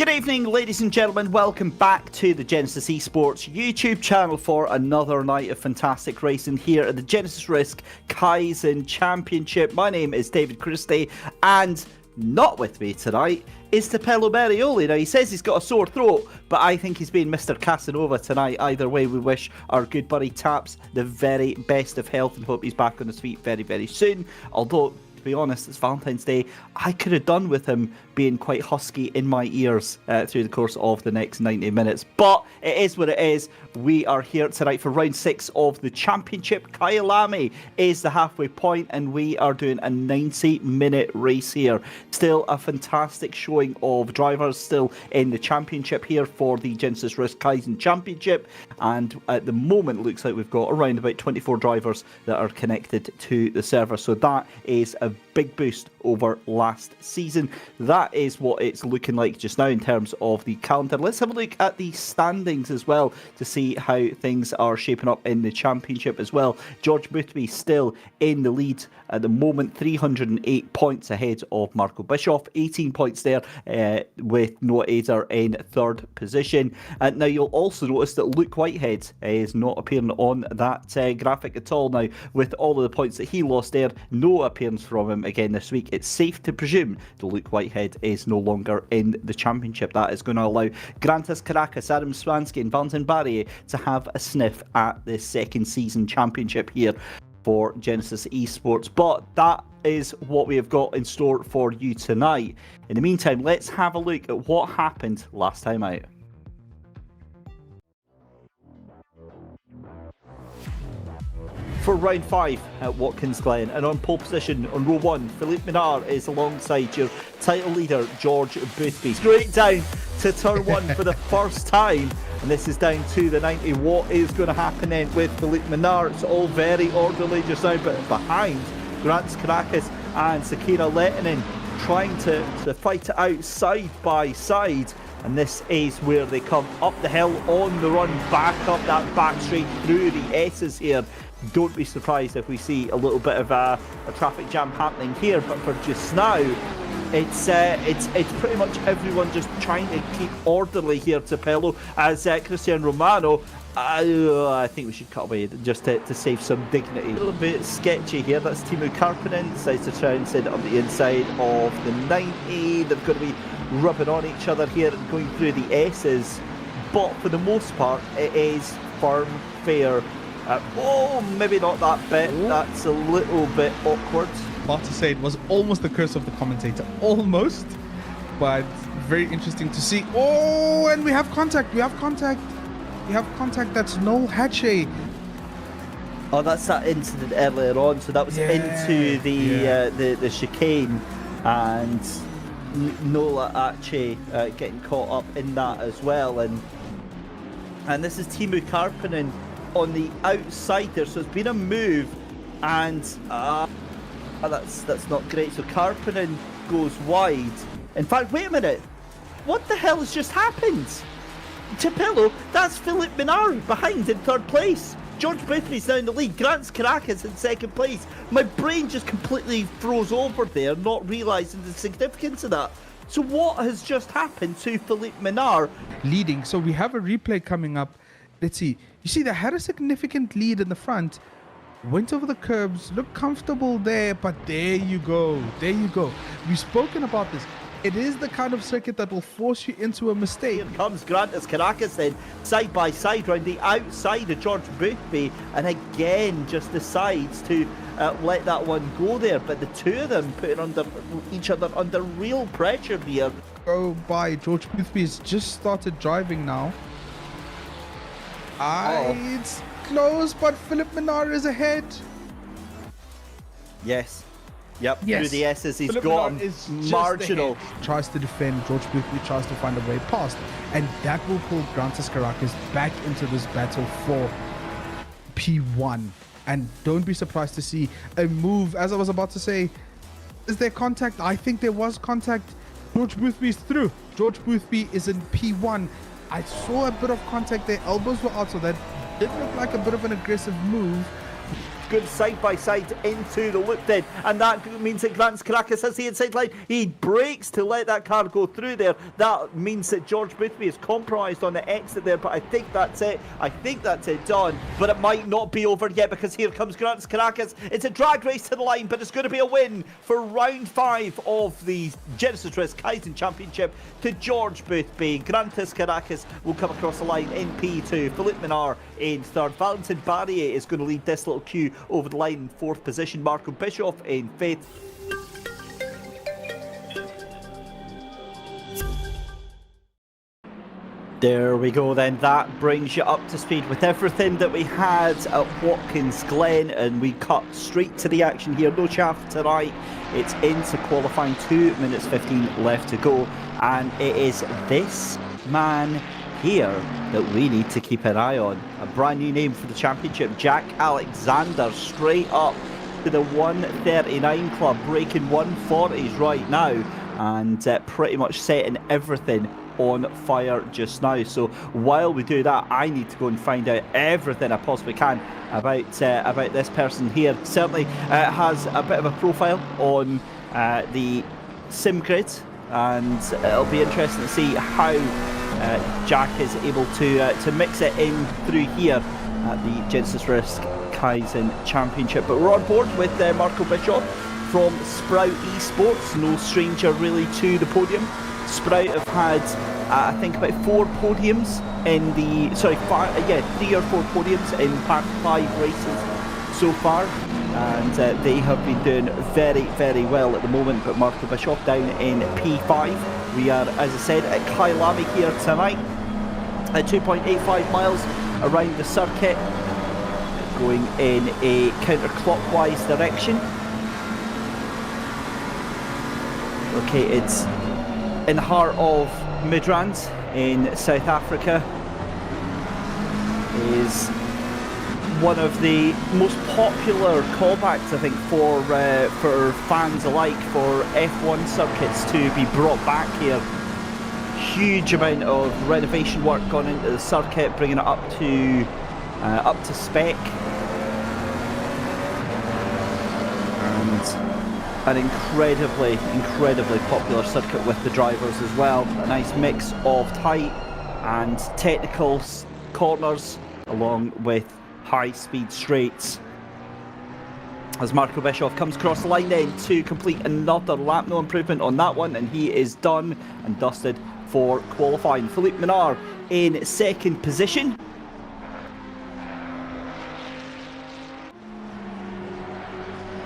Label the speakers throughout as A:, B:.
A: Good evening, ladies and gentlemen. Welcome back to the Genisus Esports YouTube channel for another night of fantastic racing here at the Genisus Risk Kaizen Championship. My name is David Christie, and not with me tonight is Tapelo Merioli. Now, he says he's got a sore throat, but I think he's been Mr. Casanova tonight. Either way, we wish our good buddy Taps the very best of health and hope he's back on his feet very, very soon. Although, to be honest, it's Valentine's Day. I could have done with him being quite husky in my ears through the course of the next 90 minutes. But it is what it is. We are here tonight for round 6 of the championship. Kyalami is the halfway point, and we are doing a 90-minute race here. Still a fantastic showing of drivers still in the championship here for the Genisus Risk Kaizen Championship. And at the moment, it looks like we've got around about 24 drivers that are connected to the server. So that is a big boost over last season. That is what it's looking like just now in terms of the calendar. Let's have a look at the standings as well to see how things are shaping up in the championship as well. George Boothby still in the lead at the moment, 308 points ahead of Marco Bischoff, 18 points there with Noah Eder in third position. And now you'll also notice that Luke Whitehead is not appearing on that graphic at all now. With all of the points that he lost there, no appearance from him again this week. It's safe to presume that Luke Whitehead is no longer in the championship. That is going to allow Grantas Caracas, Adam Swansky and Valentin Barrier to have a sniff at the second season championship here for Genisus Esports. But that is what we have got in store for you tonight. In the meantime, let's have a look at what happened last time out. For round 5 at Watkins Glen, and on pole position on row 1, Philippe Minard is alongside your title leader George Boothby. Straight down to turn 1 for the first time, and this is down to the 90. What is going to happen then with Philippe Minard? It's all very orderly just now, but behind Grants Caracas and Sakina Lehtinen trying to fight it out side by side. And this is where they come up the hill on the run, back up that back straight through the S's here. Don't be surprised if we see a little bit of a traffic jam happening here, but for just now, it's pretty much everyone just trying to keep orderly here to Pello as Cristian Romano. I think we should cut away just to save some dignity. A little bit sketchy here. That's Timo Karppinen decides to try and send it on the inside of the 90. They're going to be rubbing on each other here and going through the S's, but for the most part, it is firm, fair. Maybe not that bit. That's a little bit awkward.
B: About to say it was almost the curse of the commentator. Almost. But very interesting to see. Oh, and we have contact. We have contact. That's Noel Hatchey.
A: Oh, that's that incident earlier on. So that was into the chicane, and Noel Hatchey getting caught up in that as well. And this is Timo Karppinen on the outside there, so it's been a move, and that's not great. So Karppinen goes wide. In fact, wait a minute, what the hell has just happened? Tapelo, that's Philippe Minard behind in third place. George Boothby's now in the lead. Grants Caracas in second place. My brain just completely froze over there, not realising the significance of that. So what has just happened to Philippe Minard?
B: Leading, so we have a replay coming up. Let's see. You see, they had a significant lead in the front. Went over the curbs, looked comfortable there, but there you go. There you go. We've spoken about this. It is the kind of circuit that will force you into a mistake.
A: Here comes Grantas Caracas then, side by side, round the outside of George Boothby, and again just decides to let that one go there. But the two of them putting under each other under real pressure here.
B: Go by. George Boothby has just started driving now. It's close, but Philippe Minard is ahead.
A: Yes. Yep,
B: yes.
A: Through the S's, he's
B: Philippe
A: gone
B: is
A: marginal.
B: Tries to defend, George Boothby tries to find a way past, and that will pull Grantas Caracas back into this battle for P1. And don't be surprised to see a move, as I was about to say. Is there contact? I think there was contact. George Boothby is through. George Boothby is in P1. I saw a bit of contact there. Elbows were out, so that did look like a bit of an aggressive move.
A: good side by side into the loop then, and that means that Grantis Caracas has the inside line. He brakes to let that car go through there. That means that George Boothby is compromised on the exit there, but I think that's it. I think that's it done, but it might not be over yet, because here comes Grantis Caracas. It's a drag race to the line, but it's going to be a win for round 5 of the Genisus Risk Kaizen Championship to George Boothby. Grantis Caracas will come across the line in P2. Philippe Minard in 3rd. Valentin Barrier is going to lead this little queue over the line in 4th position. Marco Bischoff in 5th. There we go then, that brings you up to speed with everything that we had at Watkins Glen, and we cut straight to the action here. No chaff tonight, it's into qualifying, 2 minutes 15 left to go, and it is this man here that we need to keep an eye on. A brand new name for the championship, Jack Alexander, straight up to the 139 club, breaking 140s right now, and pretty much setting everything on fire just now. So while we do that, I need to go and find out everything I possibly can about this person here. Certainly has a bit of a profile on the SimGrid, and it'll be interesting to see how Jack is able to mix it in through here at the Genisus Risk Kaizen Championship. But we're on board with Marco Bischoff from Sprout Esports, no stranger really to the podium. Sprout have had, I think, about 4 podiums in the, 3 or 4 podiums in past 5 races so far, and they have been doing very, very well at the moment. But Marco Bischoff down in P5. We are, as I said, at Kyalami here tonight, at 2.85 miles around the circuit, going in a counterclockwise direction. Okay, it's in the heart of Midrand in South Africa. Is one of the most popular callbacks, I think, for fans alike, for F1 circuits to be brought back here. Huge amount of renovation work gone into the circuit, bringing it up to spec. And an incredibly popular circuit with the drivers as well. A nice mix of tight and technical corners along with high-speed straights. As Marco Bischoff comes across the line then to complete another lap, no improvement on that one, and he is done and dusted for qualifying. Philippe Minard in 2nd position.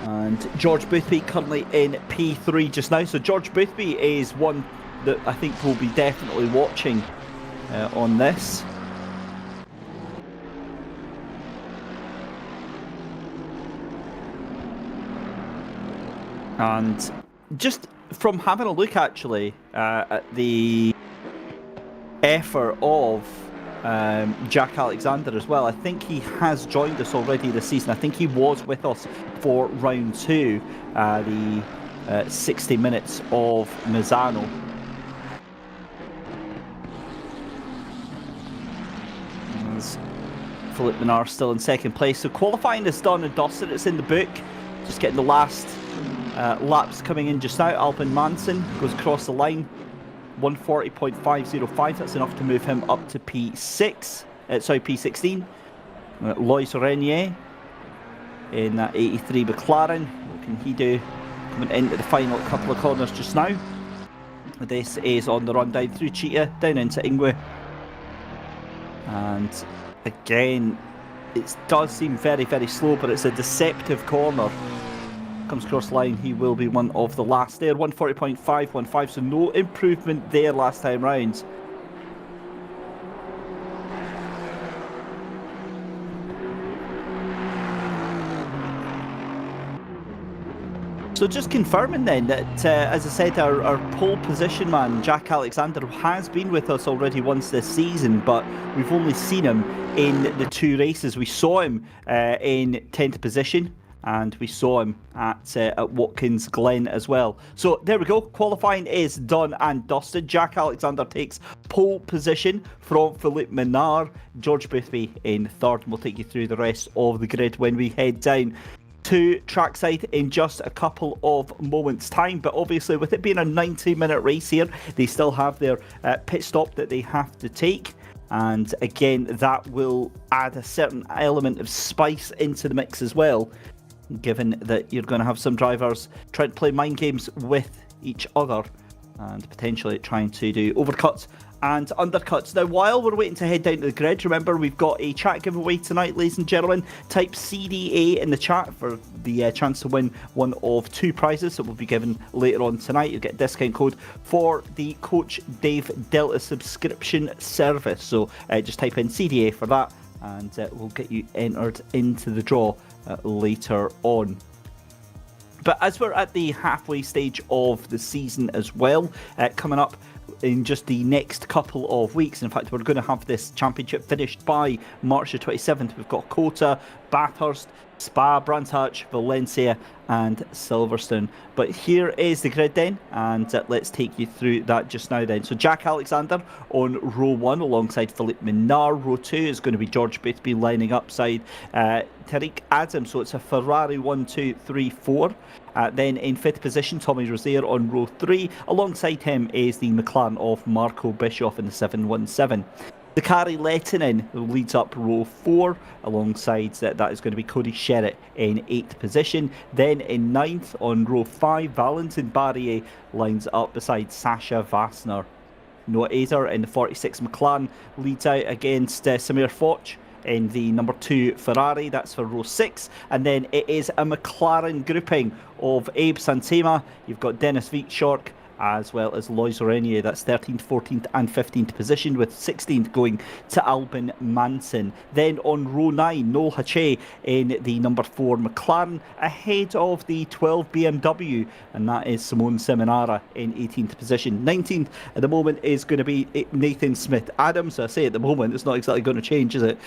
A: And George Boothby currently in P3 just now. So George Boothby is one that I think we'll be definitely watching on this. And just from having a look actually at the effort of Jack Alexander as well, I think he has joined us already this season. I think he was with us for round 2, the 60 minutes of Misano. As Philippe Minard still in 2nd place. So qualifying is done and dusted. It's in the book. Just getting the last laps coming in just now. Albin Manson goes across the line. 140.505. That's enough to move him up to P16. Lois Renier in that 83 McLaren. What can he do coming into the final couple of corners just now? This is on the run down through Cheetah, down into Ingwe. And again, it does seem very, very slow, but it's a deceptive corner. Comes across the line, he will be one of the last there. 140.515, so no improvement there last time round. So just confirming then that, as I said, our pole position man, Jack Alexander, has been with us already once this season, but we've only seen him in the 2 races. We saw him in 10th position and we saw him at Watkins Glen as well. So there we go. Qualifying is done and dusted. Jack Alexander takes pole position from Philippe Minard. George Boothby in third, and we'll take you through the rest of the grid when we head down to trackside in just a couple of moments' time. But obviously, with it being a 90-minute race here, they still have their pit stop that they have to take. And again, that will add a certain element of spice into the mix as well, given that you're going to have some drivers trying to play mind games with each other and potentially trying to do overcuts and undercuts. Now, while we're waiting to head down to the grid, remember we've got a chat giveaway tonight, ladies and gentlemen. Type CDA in the chat for the chance to win one of 2 prizes that will be given later on tonight. You'll get a discount code for the Coach Dave Delta subscription service. So just type in CDA for that, and we'll get you entered into the draw later on. But as we're at the halfway stage of the season as well, coming up in just the next couple of weeks, in fact, we're going to have this championship finished by March the 27th. We've got Kota, Bathurst, Spa, Brands Hatch, Valencia and Silverstone. But here is the grid then, and let's take you through that just now then. So Jack Alexander on row 1 alongside Philippe Minard. Row 2 is going to be George Boothby lining up side Tariq Adams. So it's a Ferrari 1, 2, 3, 4. Then in 5th position, Tommy Rozier on row 3. Alongside him is the McLaren of Marco Bischoff in the 717. The Kari Lehtinen leads up row 4, alongside that is going to be Cody Sherritt in 8th position. Then in 9th on row 5, Valentin Barrier lines up beside Sasha Vassner. Noah Azer in the 46 McLaren leads out against Samir Foch in the number 2 Ferrari. That's for row 6. And then it is a McLaren grouping of Abe Santema. You've got Dennis Vietschork, as well as Lois Renier. That's 13th, 14th and 15th position, with 16th going to Albin Manson. Then on row 9, Noel Hache in the number 4 McLaren, ahead of the 12 BMW, and that is Simone Seminara in 18th position. 19th at the moment is going to be Nathan Smith-Adams. I say at the moment, it's not exactly going to change, is it?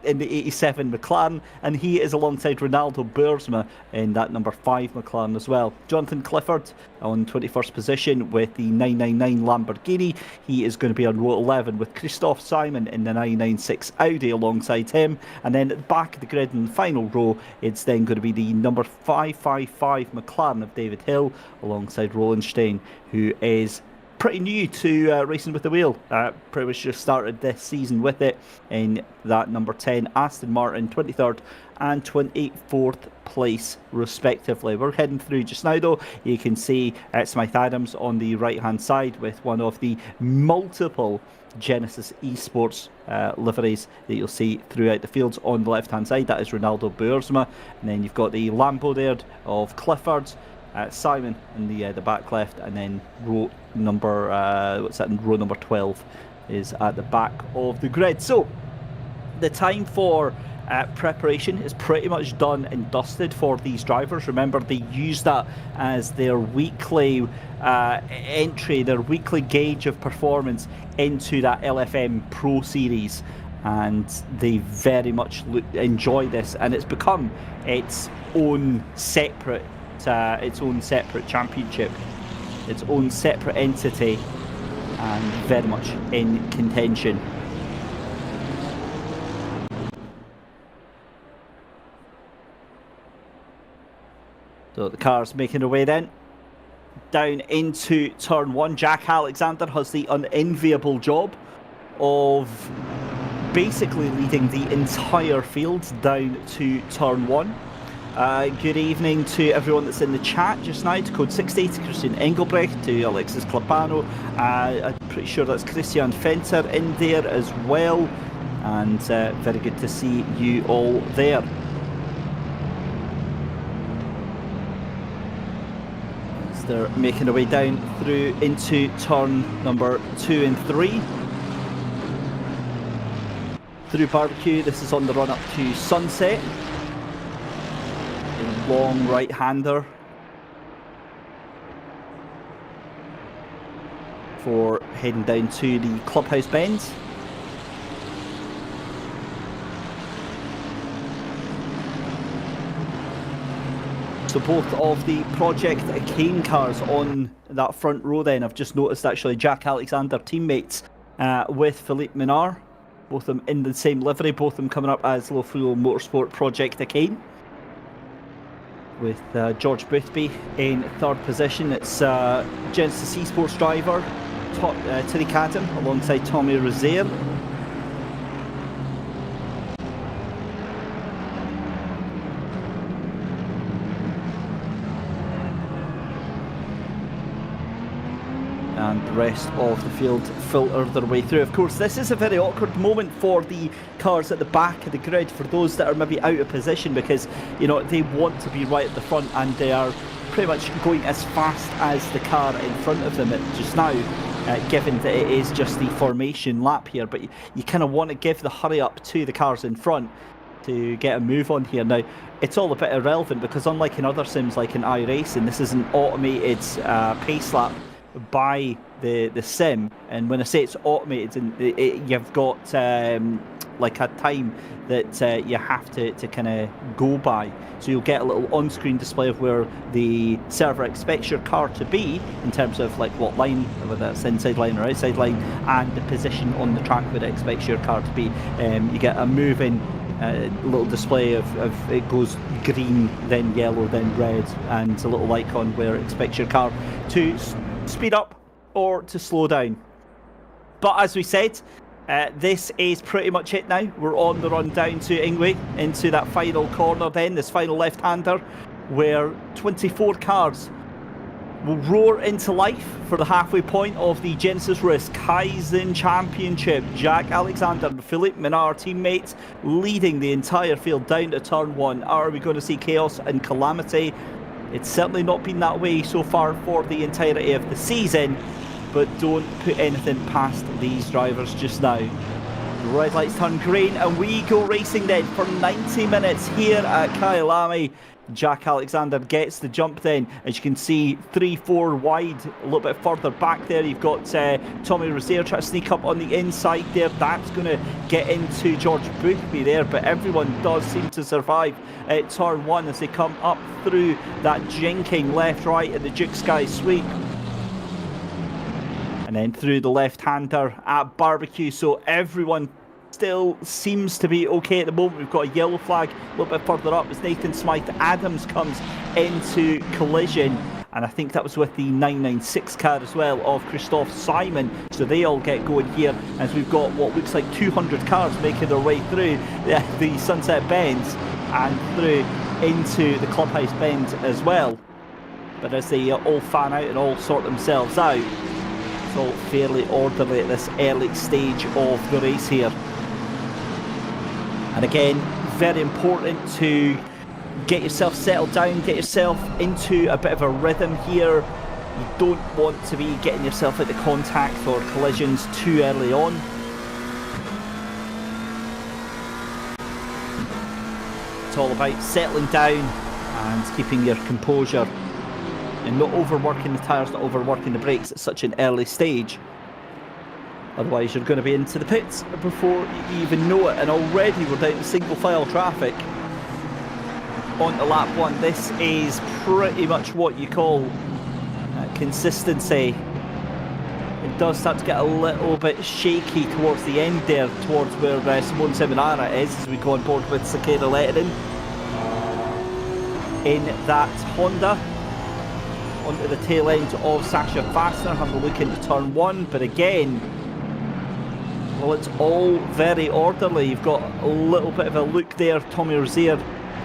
A: In the 87 McLaren, and he is alongside Ronaldo Boersma in that number 5 McLaren as well. Jonathan Clifford on 21st position with the 999 Lamborghini. He is going to be on row 11 with Christoph Simon in the 996 Audi alongside him. And then at the back of the grid in the final row, it's then going to be the number 555 McLaren of David Hill alongside Roland Stein, who is pretty new to racing with the wheel. Pretty much just started this season with it in that number 10 Aston Martin, 23rd and 24th place respectively. We're heading through just now though. You can see Smythe Adams on the right hand side with one of the multiple Genesis Esports liveries that you'll see throughout the fields. On the left hand side, that is Ronaldo Boersma, and then you've got the Lambo there of Clifford, Simon in the back left, and then row number row number 12 is at the back of the grid. So the time for preparation is pretty much done and dusted for these drivers. Remember, they use that as their weekly entry, their weekly gauge of performance into that LFM Pro Series, and they very much enjoy this, and it's become its own separate championship, its own separate entity, and very much in contention. So the car's making their way then down into turn 1. Jack Alexander has the unenviable job of basically leading the entire field down to turn 1. Good evening to everyone that's in the chat just now, to Code 60, to Christian Engelbrecht, to Alexis Clapano. I'm pretty sure that's Christian Fenter in there as well, and very good to see you all there. They're making their way down through into turn number 2 and 3. Through Barbecue, this is on the run up to Sunset. A long right-hander for heading down to the Clubhouse Bends. So both of the Project Kane cars on that front row then, I've just noticed actually Jack Alexander teammates with Philippe Minard. Both of them in the same livery, both of them coming up as Low Fuel Motorsport Project Kane. With George Boothby in third position. It's Genisus Esports driver Terry Cadden alongside Tommy Rozier. And the rest of the field filter their way through. Of course, this is a very awkward moment for the cars at the back of the grid, for those that are maybe out of position, because you know they want to be right at the front and they are pretty much going as fast as the car in front of them just now, given that it is just the formation lap here. But you kind of want to give the hurry up to the cars in front to get a move on here. Now, it's all a bit irrelevant because unlike in other sims like in iRacing, this is an automated pace lap by the sim, and when I say it's automated, you've got like a time that you have to kind of go by. So you'll get a little on-screen display of where the server expects your car to be in terms of like what line, whether it's inside line or outside line, and the position on the track where it expects your car to be. You get a moving little display of it goes green, then yellow, then red, and a little icon where it expects your car to speed up or to slow down. But as we said, this is pretty much it now. We're on the run down to Ingwe into that final corner then, this final left-hander, where 24 cars will roar into life for the halfway point of the Genisus Risk Kaizen Championship. Jack Alexander and Philippe Minard, teammates, leading the entire field down to turn one. Are we going to see chaos and calamity? It's certainly not been that way so far for the entirety of the season, but don't put anything past these drivers just now. The red lights turn green and we go racing then for 90 minutes here at Kyalami. Jack Alexander gets the jump then, as you can see, 3-4 wide, a little bit further back there. You've got Tommy Rozier trying to sneak up on the inside there. That's going to get into George Boothby there, but everyone does seem to survive at turn one as they come up through that jinking left-right at the Duke Sky sweep. And then through the left-hander at Barbecue, so everyone still seems to be okay at the moment. We've got a yellow flag a little bit further up as Nathan Smythe Adams comes into collision, and I think that was with the 996 car as well of Christophe Simon. So they all get going here as we've got what looks like 200 cars making their way through the Sunset Bends and through into the Clubhouse Bend as well. But as they all fan out and all sort themselves out, it's all fairly orderly at this early stage of the race here. And again, very important to get yourself settled down, get yourself into a bit of a rhythm here. You don't want to be getting yourself into contact or collisions too early on. It's all about settling down and keeping your composure and not overworking the tyres, not overworking the brakes at such an early stage. Otherwise you're going to be into the pits before you even know it, and already we're down to single file traffic on to lap one. This is pretty much what you call consistency. It does start to get a little bit shaky towards the end there, towards where Simone Seminara is, as we go on board with Sakura Lettinen in that Honda. Onto the tail end of Sasha Fassner, have a look into turn one, but again, well, it's all very orderly. You've got a little bit of a look there. Tommy Rozier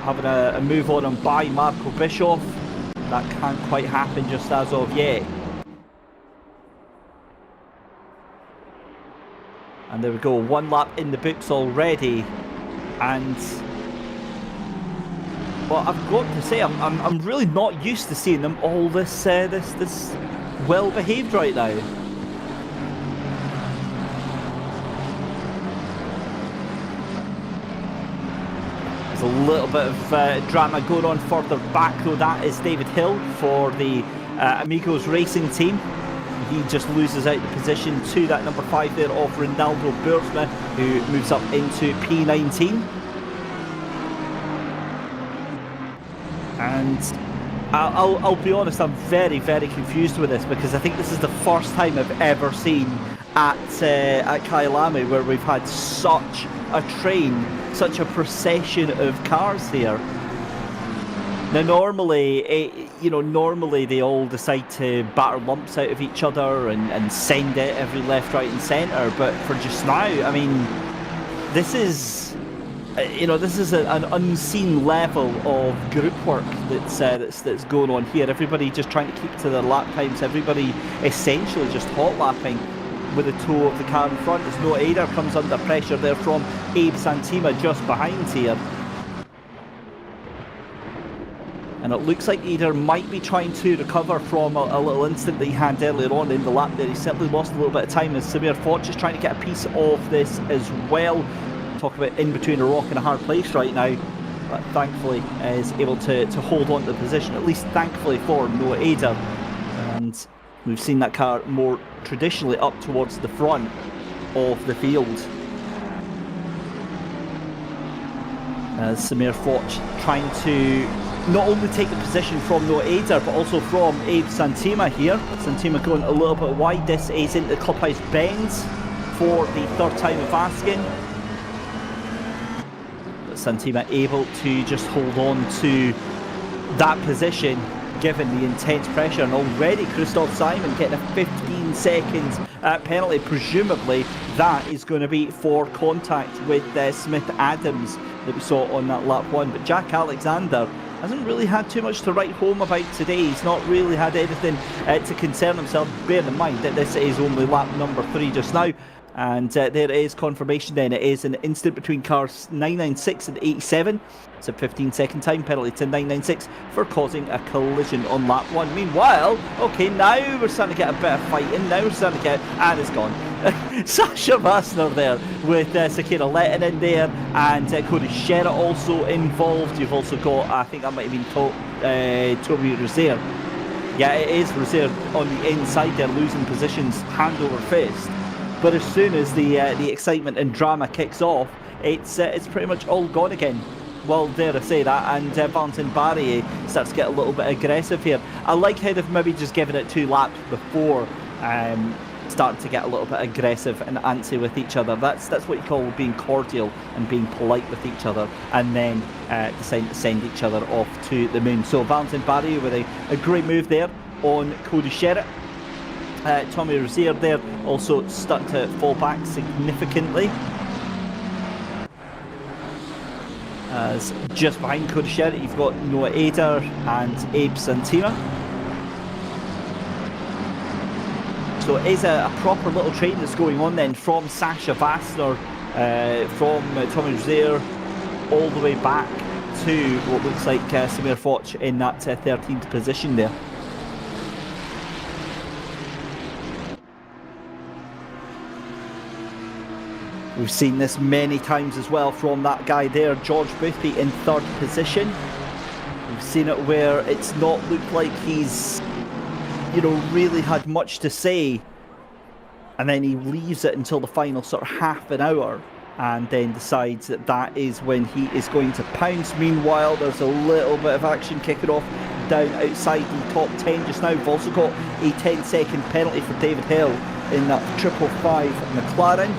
A: having a move on him by Marco Bischoff. That can't quite happen just as of yet. And there we go, one lap in the books already. And well, I've got to say, I'm really not used to seeing them all this well behaved right now. There's a little bit of drama going on further back though. That is David Hill for the Amigos Racing team. He just loses out the position to that number 5 there of Ronaldo Bursma, who moves up into P19. And I'll be honest, I'm very, very confused with this, because I think this is the first time I've ever seen at Kyalami where we've had such a train, such a procession of cars here. Now, normally they all decide to batter lumps out of each other and send it every left, right, and centre. But for just now, I mean, this is, an unseen level of group work that's going on here. Everybody just trying to keep to their lap times. Everybody essentially just hot lapping with the toe of the car in front. As Noah Eder comes under pressure there from Abe Santima just behind here. And it looks like Eder might be trying to recover from a little incident that he had earlier on in the lap there. He simply lost a little bit of time, as Samir Foch is trying to get a piece of this as well. Talk about in between a rock and a hard place right now, but thankfully is able to hold on to the position, at least thankfully for Noah Eder. And we've seen that car more traditionally up towards the front of the field. As Samir Foch trying to not only take the position from Noah Eder, but also from Abe Santima here. Santima going a little bit wide. This is into the clubhouse bends for the third time of asking. But Santima able to just hold on to that position given the intense pressure, and already Christoph Simon getting a 15-second penalty. Presumably that is going to be for contact with Smith Adams that we saw on that lap one. But Jack Alexander hasn't really had too much to write home about today. He's not really had anything to concern himself. Bear in mind that this is only lap number 3 just now. And there is confirmation then. It is an incident between cars 996 and 87. It's a 15-second time penalty to 996 for causing a collision on lap 1. Meanwhile, okay, now we're starting to get a bit of fighting. Now we're starting to get... And it's gone. Sasha Vassner there with Sakira Lehtinen there, and Cody Sherritt also involved. You've also got, I think that might have been Toby Rozier. Yeah, it is Rozier on the inside there, losing positions hand over fist. But as soon as the excitement and drama kicks off, it's pretty much all gone again. Well, dare I say that, and Valentin Barry starts to get a little bit aggressive here. I like how they've maybe just given it 2 laps before starting to get a little bit aggressive and antsy with each other. That's what you call being cordial and being polite with each other, and then deciding to send each other off to the moon. So Valentin Barry with a great move there on Cody Sherritt. Tommy Rozier there also starting to fall back significantly. As just behind Cody Sherritt, you've got Noah Eder and Abe Santima. So it is a proper little train that's going on then from Sasha Vassner, from Tommy Rozier, all the way back to what looks like Samir Foch in that 13th position there. We've seen this many times as well from that guy there, George Boothby, in 3rd position. We've seen it where it's not looked like he's, really had much to say, and then he leaves it until the final sort of half an hour, and then decides that is when he is going to pounce. Meanwhile, there's a little bit of action kicking off down outside the top 10 just now. We've also got a 10-second penalty for David Hill in that 555 McLaren.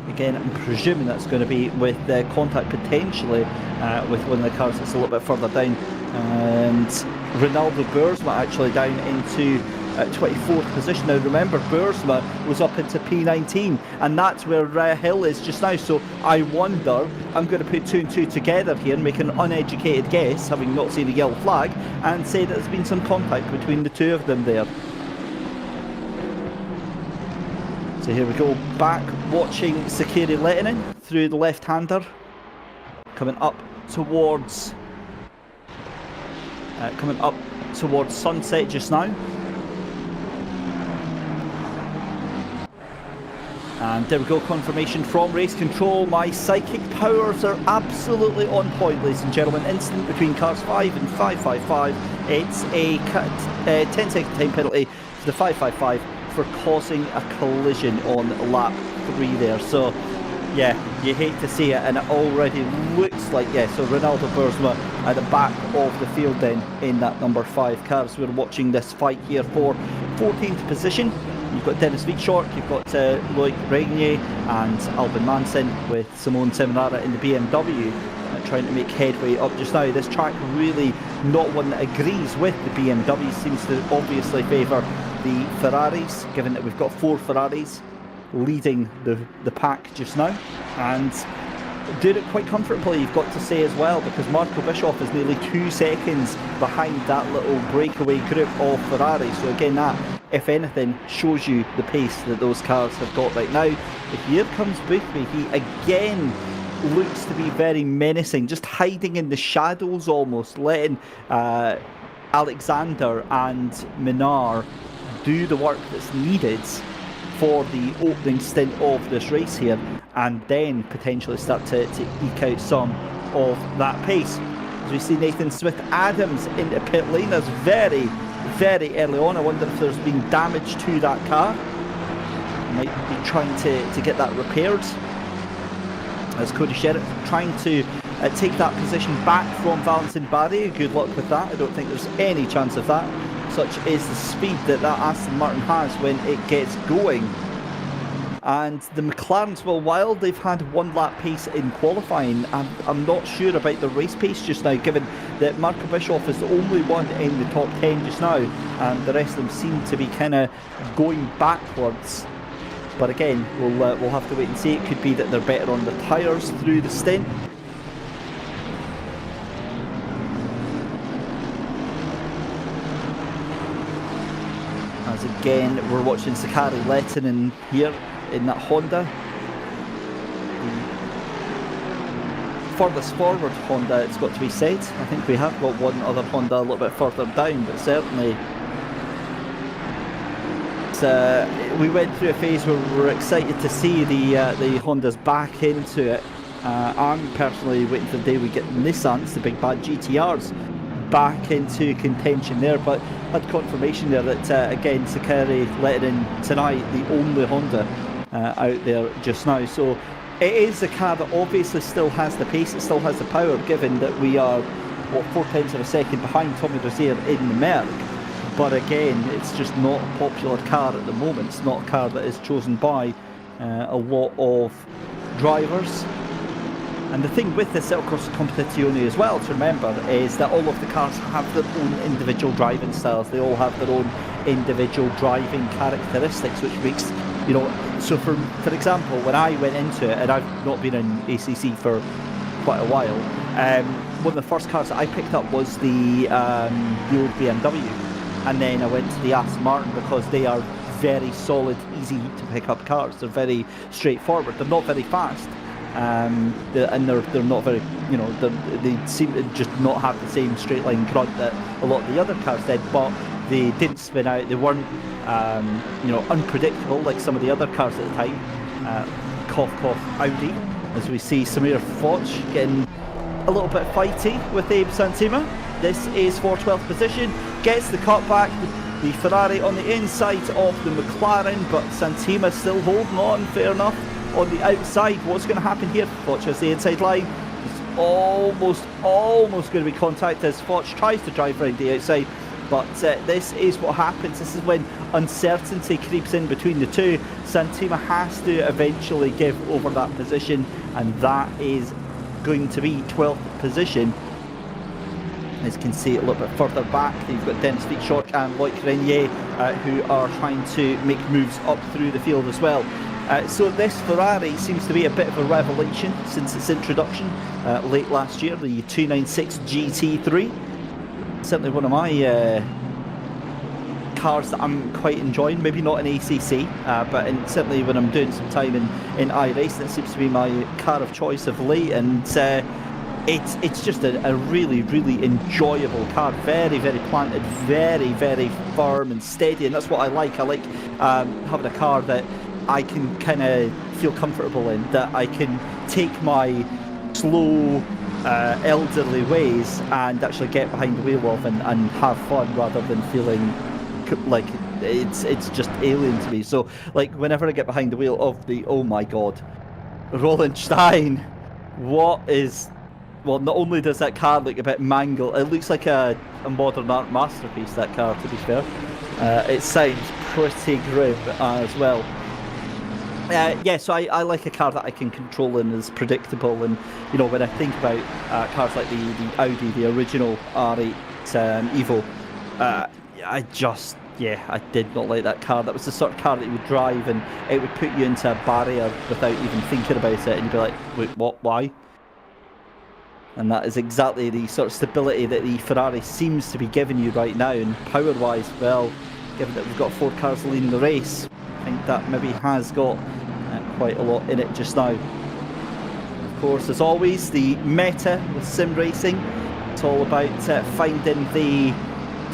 A: Again, I'm presuming that's going to be with contact potentially with one of the cars that's a little bit further down. And Ronaldo Boersma actually down into 24th position. Now remember, Boersma was up into P19, and that's where Hill is just now. So I wonder, I'm going to put 2 and 2 together here and make an uneducated guess, having not seen a yellow flag, and say that there's been some contact between the two of them there. So here we go, back watching Sakiri Lehtinen through the left-hander, coming up towards Sunset just now. And there we go, confirmation from race control. My psychic powers are absolutely on point, ladies and gentlemen. Incident between cars 5 and 555. It's a 10-second time penalty for the 555 for causing a collision on lap 3 there. So Yeah, you hate to see it, and it already looks like, yeah, so Ronaldo Boersma at the back of the field then in that number 5 car. So we're watching this fight here for 14th position. You've got Dennis Vietschork, you've got Loic Regnier and Albin Manson with Simone Seminara in the BMW trying to make headway up just now. This track really not one that agrees with the BMW, seems to obviously favour the Ferraris, given that we've got 4 Ferraris leading the pack just now, and doing it quite comfortably, you've got to say as well, because Marco Bischoff is nearly 2 seconds behind that little breakaway group of Ferrari. So again, that, if anything, shows you the pace that those cars have got right now. But here comes Boothby. He again looks to be very menacing, just hiding in the shadows almost, letting Alexander and Minar do the work that's needed for the opening stint of this race here, and then potentially start to eke out some of that pace. As we see Nathan Smith-Adams into pit lane, that's very, very early on. I wonder if there's been damage to that car. Might be trying to get that repaired. As Cody Sherritt trying to take that position back from Valentin Barry. Good luck with that. I don't think there's any chance of that. Such is the speed that Aston Martin has when it gets going. And the McLarens, well, while they've had 1 lap pace in qualifying, I'm not sure about the race pace just now, given that Marco Bischoff is the only one in the top 10 just now, and the rest of them seem to be kind of going backwards. But again, we'll have to wait and see. It could be that they're better on the tyres through the stint. As again, we're watching Sakari Lehtinen here in that Honda. The furthest forward Honda, it's got to be said. I think we have got one other Honda a little bit further down, but certainly we went through a phase where we were excited to see the Hondas back into it. I'm personally waiting for the day we get Nissans, the big bad GTRs, back into contention there, but had confirmation there that again Sakari Lehtinen tonight, the only Honda out there just now. So it is a car that obviously still has the pace, it still has the power, given that we are 4/10 of a second behind Tommy Rozier in the Merc. But again, it's just not a popular car at the moment. It's not a car that is chosen by a lot of drivers. And the thing with the Cyclocross Competizione as well to remember is that all of the cars have their own individual driving styles. They all have their own individual driving characteristics, which makes, you know, so for example, when I went into it, and I've not been in ACC for quite a while, one of the first cars that I picked up was the old BMW. And then I went to the Aston Martin because they are very solid, easy to pick up cars. They're very straightforward. They're not very fast, and they're not very, you know, they seem to just not have the same straight line grunt that a lot of the other cars did. But they didn't spin out. They weren't, you know, unpredictable like some of the other cars at the time. Cough, cough, Audi. As we see Samir Foch getting a little bit fighty with Abe Santima. This is for 12th position, gets the cutback, the Ferrari on the inside of the McLaren, but Santima still holding on, fair enough, on the outside. What's going to happen here? Foch has the inside line, it's almost going to be contact as Foch tries to drive around the outside, but this is what happens. This is when uncertainty creeps in between the two. Santima has to eventually give over that position, and that is going to be 12th position. As you can see a little bit further back, you've got Dennis Vietschork and Loic Regnier who are trying to make moves up through the field as well. So this Ferrari seems to be a bit of a revelation since its introduction late last year, the 296 GT3. Certainly one of my cars that I'm quite enjoying, maybe not in ACC, but certainly when I'm doing some time in iRacing, it seems to be my car of choice of late, and it's just a really, really enjoyable car. Very, very planted, very, very firm and steady, and that's what I like. I like having a car that I can kind of feel comfortable in, that I can take my slow, elderly ways and actually get behind the wheel of and have fun, rather than feeling like it's just alien to me. So like whenever I get behind the wheel of the, oh my god, Roland Stein, what is... Well, not only does that car look a bit mangled, it looks like a modern art masterpiece, that car, to be fair. It sounds pretty grim as well. Yeah, so I like a car that I can control and is predictable. And, you know, when I think about cars like the Audi, the original R8 Evo, I did not like that car. That was the sort of car that you would drive and it would put you into a barrier without even thinking about it. And you'd be like, wait, what, why? And that is exactly the sort of stability that the Ferrari seems to be giving you right now. And power-wise, well, given that we've got 4 cars leading the race, I think that maybe has got quite a lot in it just now. Of course, as always, the meta with sim racing, it's all about finding the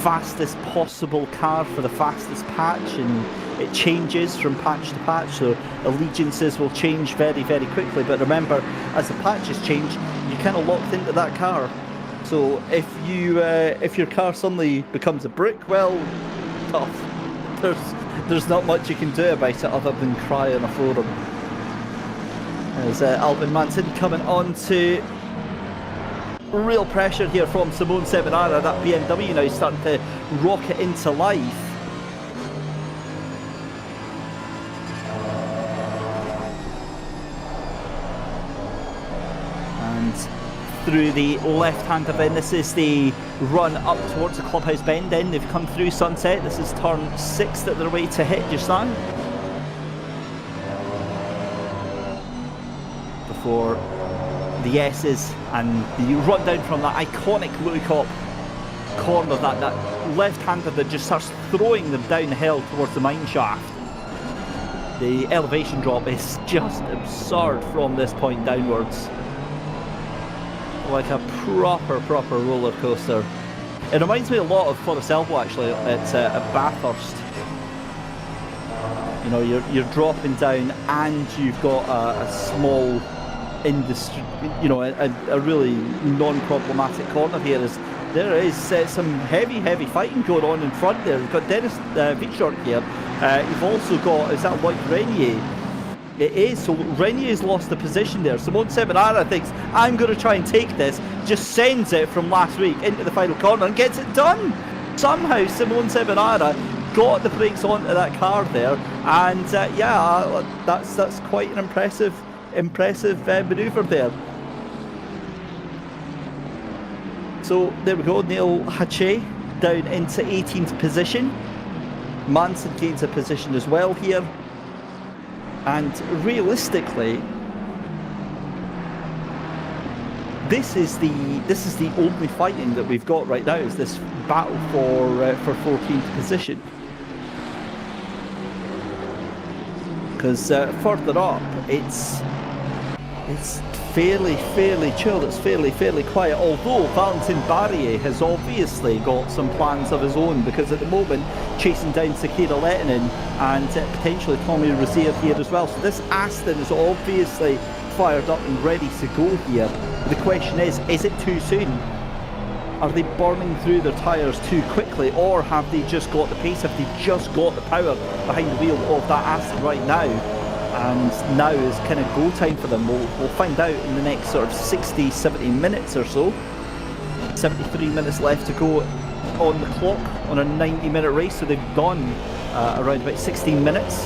A: fastest possible car for the fastest patch, and it changes from patch to patch, so allegiances will change very, very quickly. But remember, as the patches change, you're kind of locked into that car. So if your car suddenly becomes a brick, well, tough. There's not much you can do about it other than cry on a forum. There's Albin Manson coming on to real pressure here from Simone Seminara. That BMW now starting to rocket into life. And through the left-hander then, this is the run up towards the clubhouse bend. Then they've come through Sunset. This is turn 6 that they're way to hit just now. Before the S's and the run down from that iconic look-up corner, that left-hander that just starts throwing them downhill towards the mine shaft. The elevation drop is just absurd from this point downwards. Like a proper roller coaster. It reminds me a lot of Forest Elbow actually. It's at Bathurst. You know, you're dropping down and you've got a small industry, you know, a really non-problematic corner here. There is some heavy fighting going on in front there. You've got Dennis Vichort here. You've also got, is that Lloyd Renier? It is, so Renier's lost the position there. Simone Seminara thinks, I'm going to try and take this, just sends it from last week into the final corner and gets it done. Somehow Simone Seminara got the brakes onto that car there, and that's quite an impressive manoeuvre there. So there we go, Neil Hache down into 18th position. Manson gains a position as well here. And realistically, this is the only fighting that we've got right now, is this battle for 14th position. Because further up, it's fairly chilled. It's fairly quiet. Although Valentin Barrier has obviously got some plans of his own, because at the moment chasing down Sakira Lehtinen and potentially Tommy Rozier here as well. So this Aston is obviously fired up and ready to go here. The question is it too soon? Are they burning through their tyres too quickly, or have they just got the pace? Have they just got the power behind the wheel of that Aston right now? And now is kind of go time for them. We'll find out in the next sort of 60-70 minutes or so. 73 minutes left to go on the clock on a 90-minute race, so they've gone around about 16 minutes.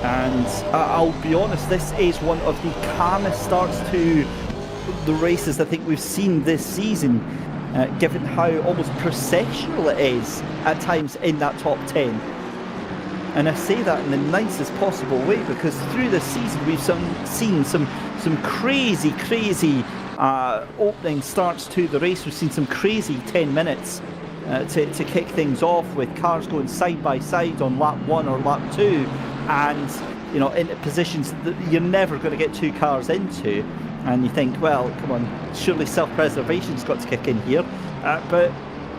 A: And I'll be honest, this is one of the calmest starts to the races I think we've seen this season, given how almost processional it is at times in that top 10. And I say that in the nicest possible way, because through this season we've seen some crazy opening starts to the race. We've seen some crazy 10 minutes to kick things off, with cars going side by side on lap 1 or lap 2, and you know, into positions that you're never going to get 2 cars into. And you think, well, come on, surely self-preservation's got to kick in here. But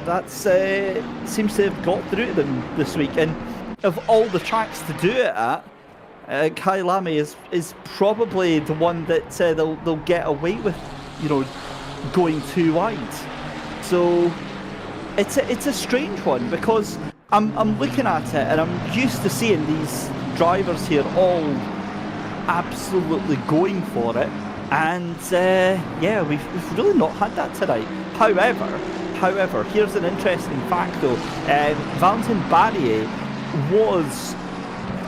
A: that seems to have got through to them this week. And of all the tracks to do it at, Kyalami is probably the one that they'll get away with, you know, going too wide. So it's a strange one, because I'm looking at it and I'm used to seeing these drivers here all absolutely going for it. And yeah, we've really not had that tonight. However, here's an interesting fact though. Valentin Barrier was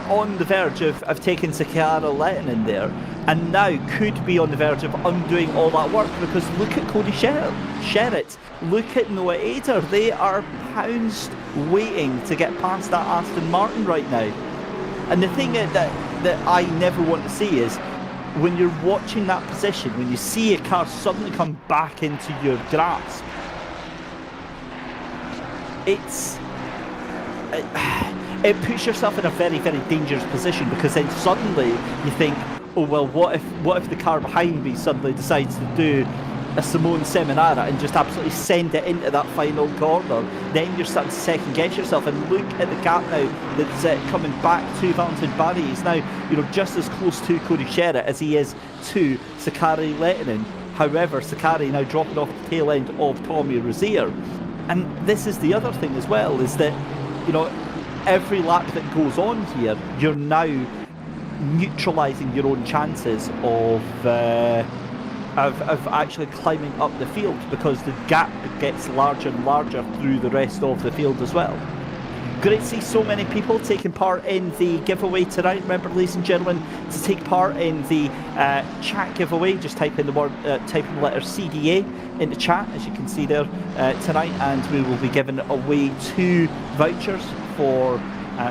A: on the verge of taking Sakara Lehtinen there, and now could be on the verge of undoing all that work, because look at Cody Sherritt, look at Noah Ader. They are pounced waiting to get past that Aston Martin right now. And the thing that I never want to see is, when you're watching that position, when you see a car suddenly come back into your grasp, it puts yourself in a very, very dangerous position, because then suddenly you think, oh well, what if the car behind me suddenly decides to do a Simone Seminara and just absolutely send it into that final corner? Then you're starting to second guess yourself, and look at the gap now that's coming back to Valentin Barrier. He's now, just as close to Cody Sherritt as he is to Sakari Lehtinen. However, Sakari now dropping off the tail end of Tommy Rozier. And this is the other thing as well, is that, every lap that goes on here, you're now neutralising your own chances of actually climbing up the field, because the gap gets larger and larger through the rest of the field as well. Great to see so many people taking part in the giveaway tonight. Remember, ladies and gentlemen, to take part in the chat giveaway, just type in the letter CDA into chat, as you can see there tonight, and we will be giving away 2 vouchers for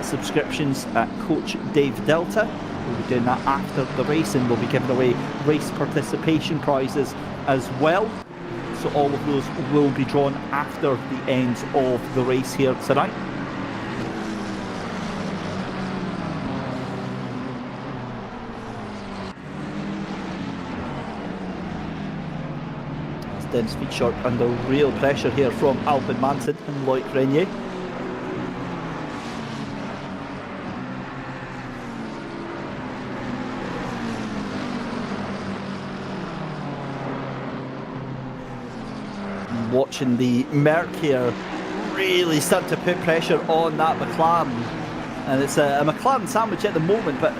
A: subscriptions at Coach Dave Delta. We'll be doing that after the race, and we'll be giving away race participation prizes as well. So all of those will be drawn after the end of the race here tonight. Dennis Feetshort under real pressure here from Albin Manson and Loic Renier. Watching the Merc here really start to put pressure on that McLaren, and it's a McLaren sandwich at the moment, but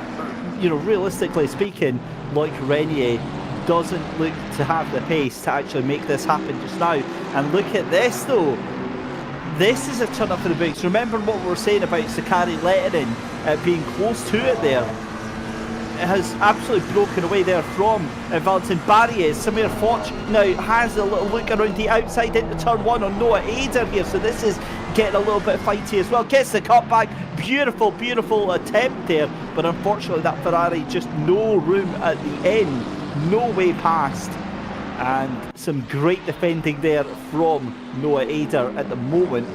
A: realistically speaking, Loic Renier doesn't look to have the pace to actually make this happen just now. And look at this though, this is a turn up for the brakes. Remember what we were saying about Sakari Lehtinen being close to it there. It has absolutely broken away there from Valentin Barrier. Samir Foch now has a little look around the outside into turn 1 on Noah Ader here, so this is getting a little bit fighty as well. Gets the cutback, beautiful attempt there, but unfortunately that Ferrari just no room at the end, no way past, and some great defending there from Noah Ader at the moment.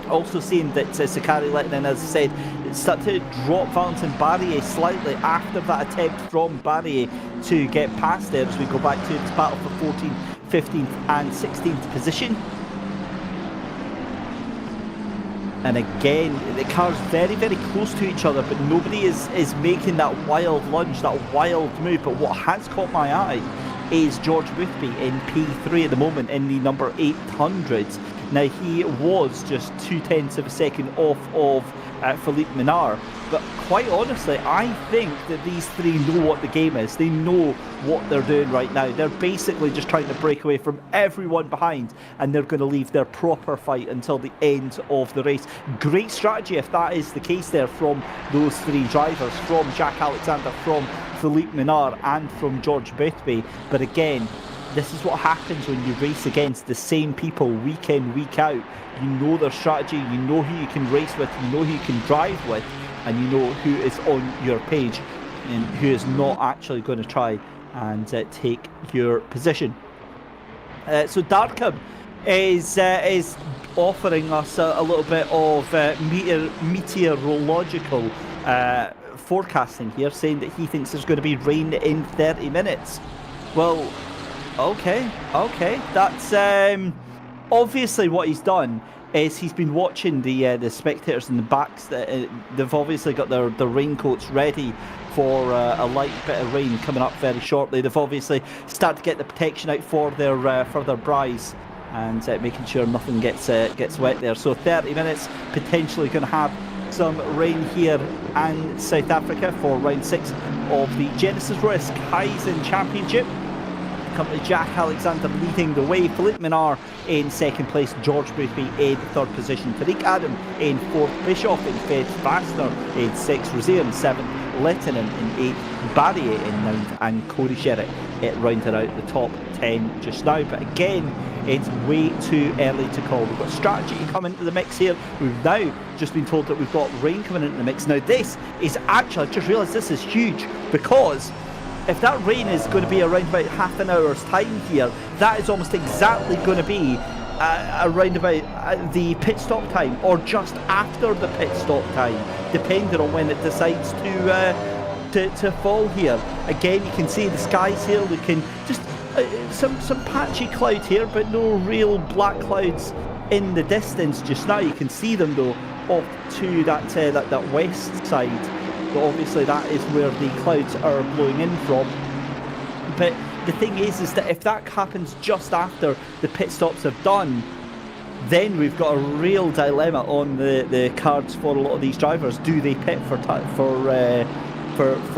A: Also seeing that Sakari Lehtinen, as I said, started to drop Valentin Barrier slightly after that attempt from Barrier to get past there, as we go back to this battle for 14th, 15th and 16th position. And again, the cars very, very close to each other, but nobody is making that wild lunge, that wild move. But what has caught my eye is George Boothby in P3 at the moment in the number 800. Now, he was just 0.2 of a second off of Philippe Minard, but quite honestly, I think that these three know what the game is. They know what they're doing right now. They're basically just trying to break away from everyone behind, and they're going to leave their proper fight until the end of the race. Great strategy if that is the case there from those three drivers, from Jack Alexander, from Philippe Minard and from George Boothby. But again, this is what happens when you race against the same people week in, week out. You know their strategy, you know who you can race with, you know who you can drive with, and you know who is on your page and who is not actually going to try and take your position. So Darkham is offering us a little bit of meteorological forecasting here, saying that he thinks there's going to be rain in 30 minutes. Well, okay, that's obviously what he's done is he's been watching the spectators in the backs. They've obviously got their raincoats ready for a light bit of rain coming up very shortly. They've obviously started to get the protection out for their braais and making sure nothing gets wet there. So 30 minutes, potentially going to have some rain here in South Africa for round 6 of the Genisus Risk Kaizen Championship. Company Jack Alexander leading the way, Philippe Minard in second place, George Boothby in third position, Tariq Adam in fourth, Bischoff in fifth, Fassner in sixth, Rozier in seventh, Lettinen in eighth, Barrier in ninth, and Cody Sherritt it rounded out the top 10 just now. But again, it's way too early to call. We've got strategy coming into the mix here. We've now just been told that we've got rain coming into the mix. Now this is actually, I just realised this is huge, because if that rain is going to be around about half an hour's time here, that is almost exactly going to be around about the pit stop time, or just after the pit stop time, depending on when it decides to fall here. Again, you can see the skies here. We can just some patchy cloud here, but no real black clouds in the distance just now. You can see them though off to that west side. But obviously that is where the clouds are blowing in from. But the thing is that if that happens just after the pit stops have done, then we've got a real dilemma on the cards for a lot of these drivers. Do they pit for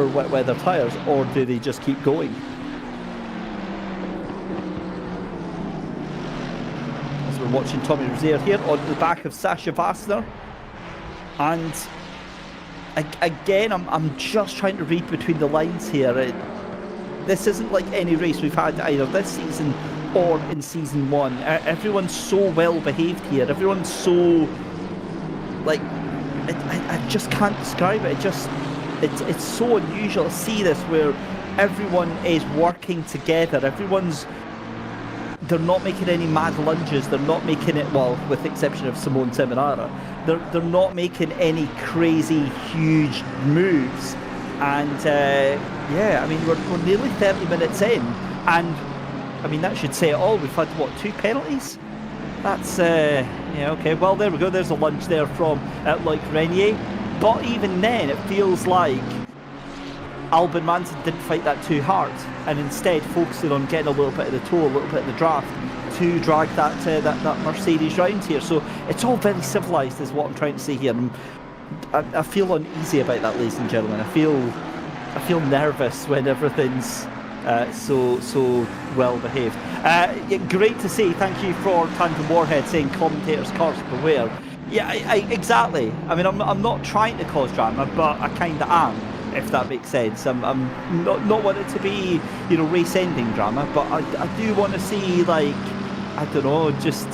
A: wet weather tyres, or do they just keep going? As we're watching Tommy Rozier here on the back of Sasha Vassner, and again, I'm just trying to read between the lines here. This isn't like any race we've had either this season or in season 1. Everyone's so well behaved here. Everyone's so, like, I just can't describe it. It's so unusual to see this, where everyone is working together. They're not making any mad lunges. They're not making it, well, with the exception of Simone Seminara, they're not making any crazy huge moves. And yeah, I mean, we're nearly 30 minutes in, and I mean, that should say it all. We've had, what, 2 penalties? That's yeah, okay, well, there we go. There's a lunge there from Loic Renier, but even then it feels like Albin Manson didn't fight that too hard, and instead focusing on getting a little bit of the toe, a little bit of the draft to drag that Mercedes round here. So it's all very civilised, is what I'm trying to say here. I feel uneasy about that, ladies and gentlemen. I feel nervous when everything's so well behaved. Yeah, great to see. Thank you for Tandem Warhead saying commentators curse beware. Yeah, exactly. I mean, I'm not trying to cause drama, but I kind of am, if that makes sense. I'm not wanting to be, you know, race-ending drama, but I do want to see, like, I don't know, just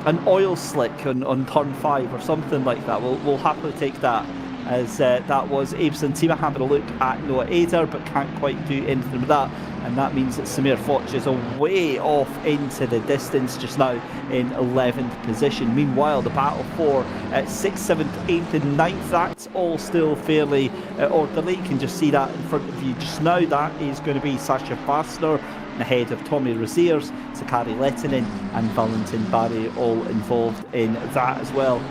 A: an oil slick on turn 5 or something like that. We'll happily take that, as that was Abe Santima having a look at Noah Eder, but can't quite do anything with that. And that means that Samir Foch is way off into the distance just now in 11th position. Meanwhile, the battle for 6th, 7th, 8th and 9th, that's all still fairly orderly. You can just see that in front of you just now. That is going to be Sasha Fassner ahead of Tommy Roziers, Sakari Lettinen and Valentin Barry, all involved in that as well.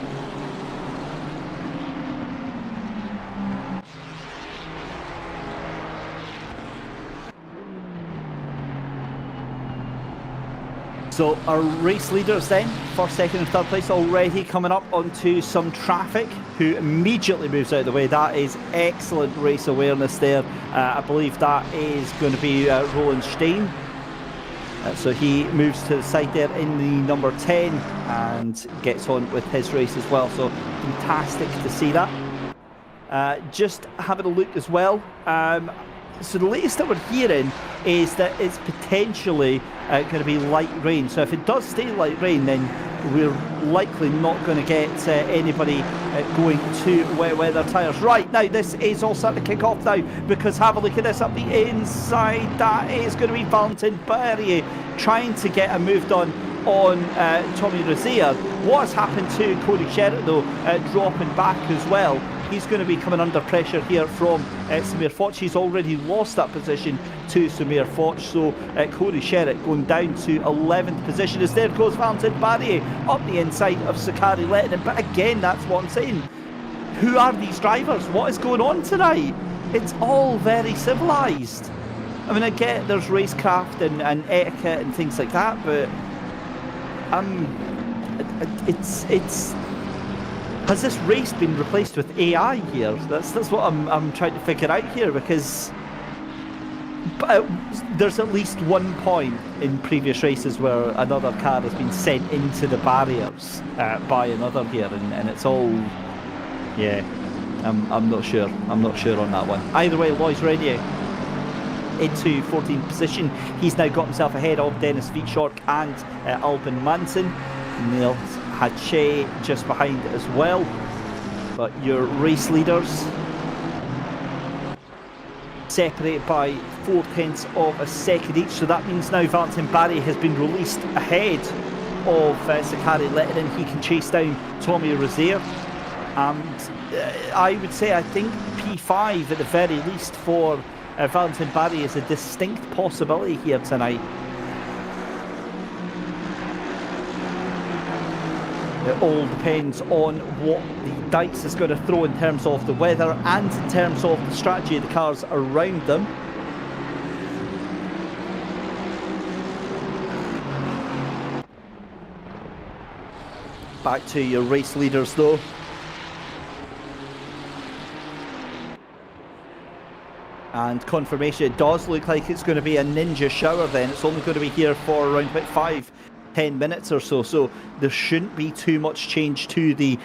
A: So our race leaders then, first, second and third place, already coming up onto some traffic. Who immediately moves out of the way. That is excellent race awareness there. I believe that is going to be Roland Stein. So he moves to the side there in the number 10 and gets on with his race as well. So fantastic to see that. Just having a look as well. So the latest that we're hearing is that it's potentially going to be light rain. So if it does stay light rain, then we're likely not going to get anybody going to wet weather tyres. Right, now this is all starting to kick off now, because have a look at this up the inside. That is going to be Valentin Barrier trying to get a move done on Tommy Rozier. What has happened to Cody Sherritt though, dropping back as well. He's going to be coming under pressure here from Samir Foch. He's already lost that position to Samir Foch. So Cody Sherritt going down to 11th position, as there goes Valentin Barrier up the inside of Sakari Lettinen. But again, that's what I'm saying. Who are these drivers? What is going on tonight? It's all very civilised. I mean, I get there's racecraft and etiquette and things like that, but it's Has this race been replaced with AI here? That's what I'm trying to figure out here, because there's at least one point in previous races where another car has been sent into the barriers by another here, and it's all, yeah, I'm not sure. I'm not sure on that one. Either way, Lois Radio into 14th position. He's now got himself ahead of Dennis Vietschork and Albin Manson. Neil Hache just behind as well. But your race leaders separated by 0.4 of a second each, so that means now Valentin Barry has been released ahead of Sakari Lehtinen. He can chase down Tommy Rozier, and I would say I think P5 at the very least for Valentin Barry is a distinct possibility here tonight. It all depends on what the dice is going to throw in terms of the weather and in terms of the strategy of the cars around them. Back to your race leaders though. And confirmation, it does look like it's going to be a ninja shower then. It's only going to be here for around about 5-10 minutes or so. So there shouldn't be too much change to the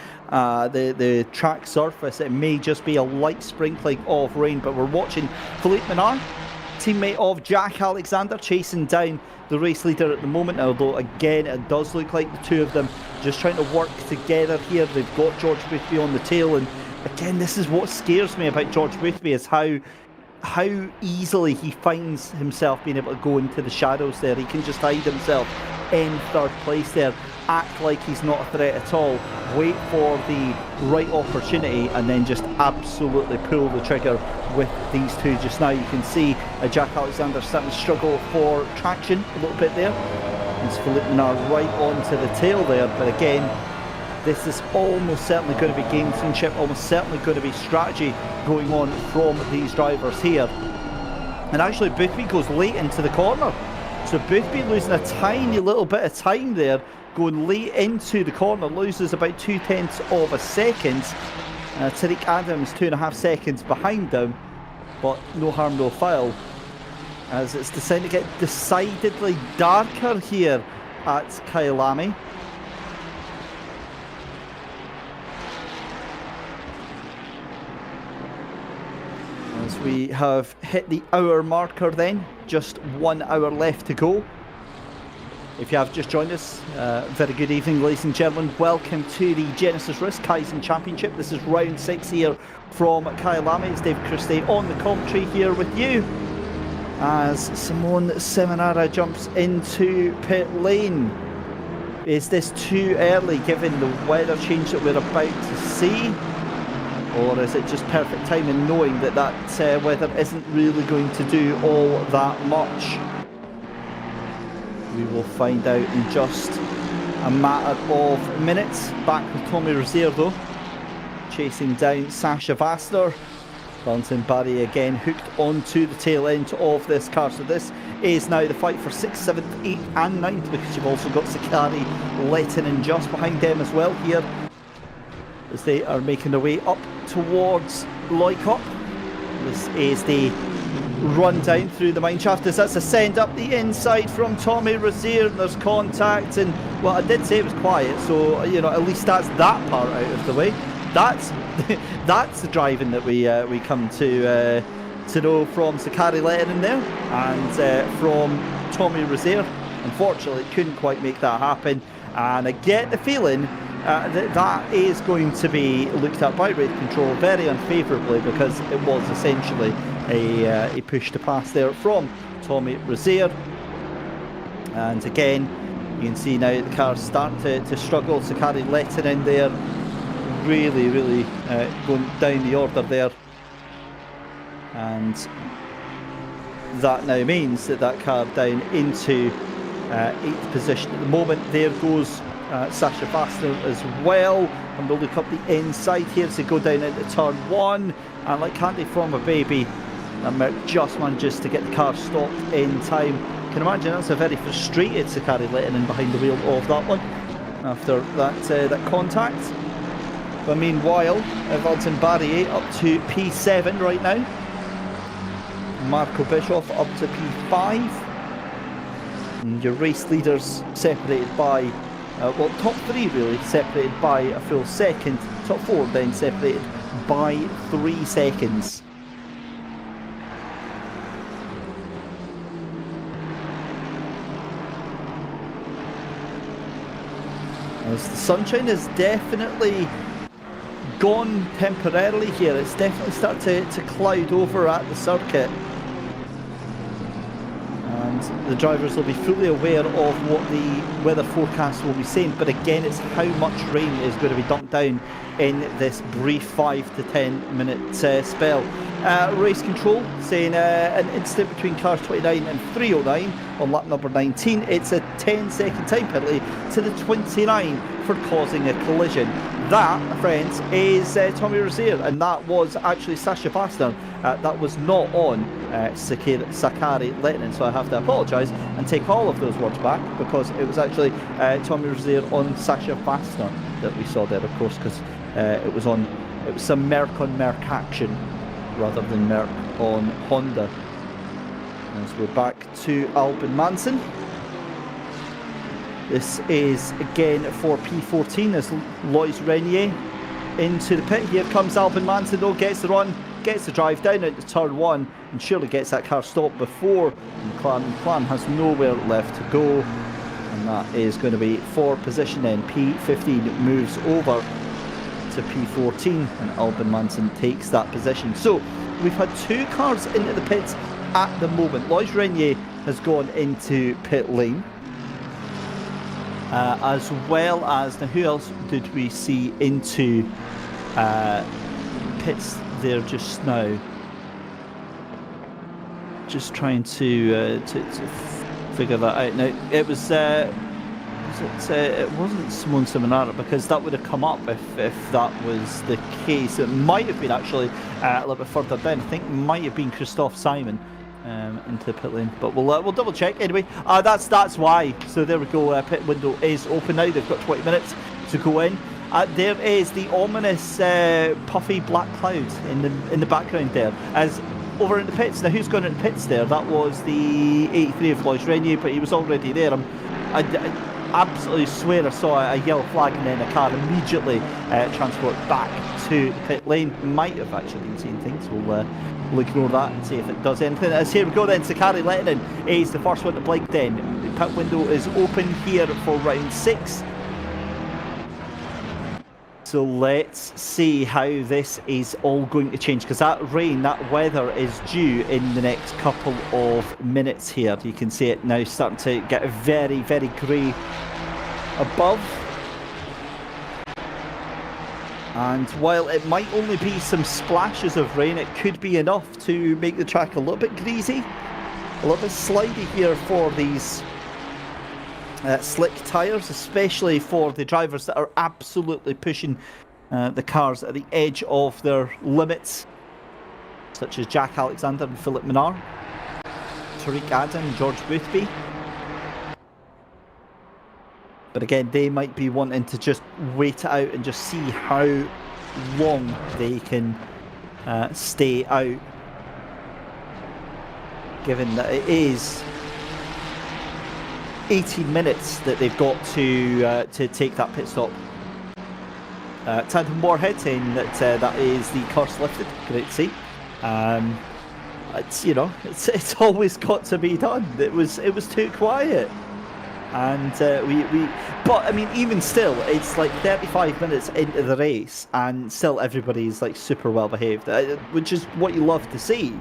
A: track surface. It may just be a light sprinkling of rain, but we're watching Philippe Minard, teammate of Jack Alexander, chasing down the race leader at the moment. Although again, it does look like the two of them just trying to work together here. They've got George Boothby on the tail, and again, this is what scares me about George Boothby, is how easily he finds himself being able to go into the shadows there. He can just hide himself in third place there, act like he's not a threat at all, wait for the right opportunity, and then just absolutely pull the trigger with these two just now. You can see Jack Alexander starting to struggle for traction a little bit there. It's Philippe Minard right onto the tail there, but again, this is almost certainly going to be gamesmanship, almost certainly going to be strategy going on from these drivers here. And actually Boothby goes late into the corner. So Boothby losing a tiny little bit of time there, going late into the corner, loses about 0.2 of a second. Tariq Adams 2.5 seconds behind him, but no harm, no foul, as it's deciding to get decidedly darker here at Kyalami. As we have hit the hour marker then, just 1 hour left to go. If you have just joined us, very good evening ladies and gentlemen. Welcome to the Genisus Risk Kaizen Championship. This is round 6 here from Kyalami. It's David Christie on the commentary here with you, as Simone Seminara jumps into pit lane. Is this too early given the weather change that we're about to see? Or is it just perfect timing, knowing that weather isn't really going to do all that much? We will find out in just a matter of minutes. Back with Tommy Rozier though, chasing down Sasha Vaster. Valentin Barry again hooked onto the tail end of this car. So this is now the fight for 6th, 7th, 8th and 9th, because you've also got Sakari Lehtinen just behind them as well here, as they are making their way up towards Loikop. This is the run down through the mineshaft, as that's a send up the inside from Tommy Rozier. There's contact, and well, I did say it was quiet, so you know, at least that's that part out of the way. That's that's the driving that we come to know from Sakari Lehtinen there, and from Tommy Rozier. Unfortunately, couldn't quite make that happen, and I get the feeling that is going to be looked at by Raid Control very unfavourably, because it was essentially a push to pass there from Tommy Rozier. And again, you can see now the car's starting to struggle. Sakari Lehtinen there, really going down the order there, and that now means that car down into 8th position at the moment. There goes Sasha Vaster as well, and we'll look up the inside here as they go down into turn 1, and like candy from a baby, Merck just manages to get the car stopped in time. Can imagine that's a very frustrated Sakari Lehtinen behind the wheel of that one after that contact. But meanwhile, Valentine Barrier up to P7 right now. Marco Bischoff up to P5. And your race leaders separated by, well, top 3 really, separated by a full second. Top 4 then separated by 3 seconds. As the sunshine is definitely gone temporarily here, it's definitely started to cloud over at the circuit. And the drivers will be fully aware of what the weather forecast will be saying, but again, it's how much rain is going to be dumped down in this brief 5 to 10 minute spell. Race control saying an incident between cars 29 and 309 on lap number 19. It's a 10-second time penalty to the 29 for causing a collision. That, friends, is Tommy Rozier, and that was actually Sasha Bastner. That was not on Sakari Lehtinen, so I have to apologise and take all of those words back, because it was actually Tommy Rozier on Sasha Bastner that we saw there, of course, because it was some Merc on Merc action rather than Merc on Honda. As we're back to Albin Manson. This is again for P14 as Lois Renier into the pit. Here comes Albin Manson though, gets the run, gets the drive down into turn 1 and surely gets that car stopped before McLaren. McLaren has nowhere left to go, and that is going to be for position then. P15 moves over to P14 and Albin Manson takes that position. So we've had 2 cars into the pits at the moment. Lois Renier has gone into pit lane. As well as, now who else did we see into pits there just now? Just trying to figure that out. Now it was it wasn't Simone Simonara, because that would have come up if that was the case. It might have been actually a little bit further down. I think it might have been Christophe Simon into pit lane, but we'll double check anyway. That's why. So there we go. Pit window is open now. They've got 20 minutes to go in. There is the ominous puffy black cloud in the background there. As over in the pits now, who's gone into pits there? That was the 83 of Lois Renier, but he was already there. I absolutely swear I saw a yellow flag and then a car immediately transport back to the pit lane. Might have actually been seeing things. We'll ignore that and see if it does anything. As here we go then, Sakari Lehtinen is the first one to blink then. The pit window is open here for round 6. So let's see how this is all going to change, because that rain, that weather is due in the next couple of minutes here. You can see it now starting to get very, very grey above. And while it might only be some splashes of rain, it could be enough to make the track a little bit greasy, a little bit slidey here for these slick tyres, especially for the drivers that are absolutely pushing the cars at the edge of their limits, such as Jack Alexander and Philip Minard, Tariq Adam and George Boothby. But again, they might be wanting to just wait it out and just see how long they can stay out, given that it is 18 minutes that they've got to take that pit stop. Tandem Warhead saying that that is the curse lifted. Great to see. It's, you know, it's always got to be done. It was too quiet. And but I mean, even still, it's like 35 minutes into the race, and still everybody's like super well behaved, which is what you love to see.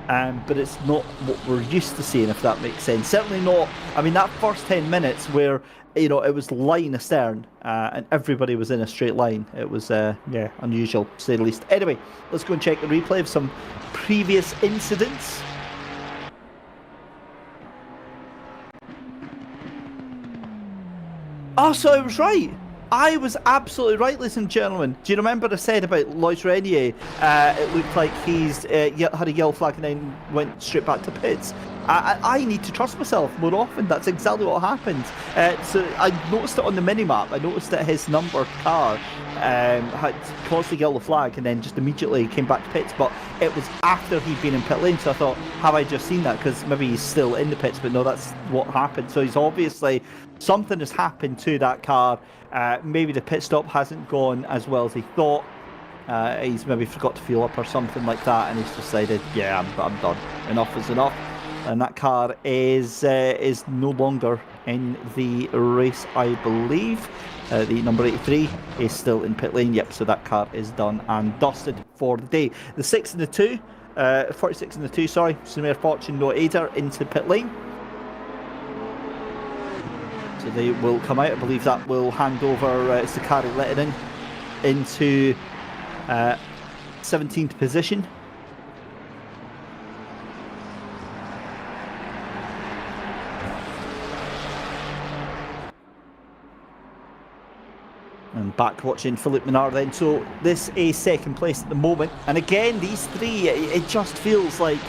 A: But it's not what we're used to seeing, if that makes sense. Certainly not. I mean, that first 10 minutes where, you know, it was line astern and everybody was in a straight line. It was yeah, unusual to say the least. Anyway, let's go and check the replay of some previous incidents. Oh, so I was right. I was absolutely right, ladies and gentlemen. Do you remember I said about Lois Renier? It looked like he's had a yellow flag and then went straight back to pits. I need to trust myself more often. That's exactly what happened. So I noticed it on the mini-map. I noticed that his numbered car had caused the yellow flag and then just immediately came back to pits. But it was after he'd been in pit lane, so I thought, have I just seen that? Because maybe he's still in the pits, but no, that's what happened. So he's obviously, something has happened to that car. Maybe the pit stop hasn't gone as well as he thought. He's maybe forgot to fuel up or something like that, and he's decided, yeah, I'm done. Enough is enough. And that car is no longer in the race, I believe. The number 83 is still in pit lane. Yep, so that car is done and dusted for the day. The 6 and the 2, 46 and the 2, sorry, Samir Fortune, Noah Eder into pit lane. So they will come out. I believe that will hand over Sakari Lettinen into 17th position. And back watching Philippe Minard then. So this is second place at the moment. And again, these three, it just feels like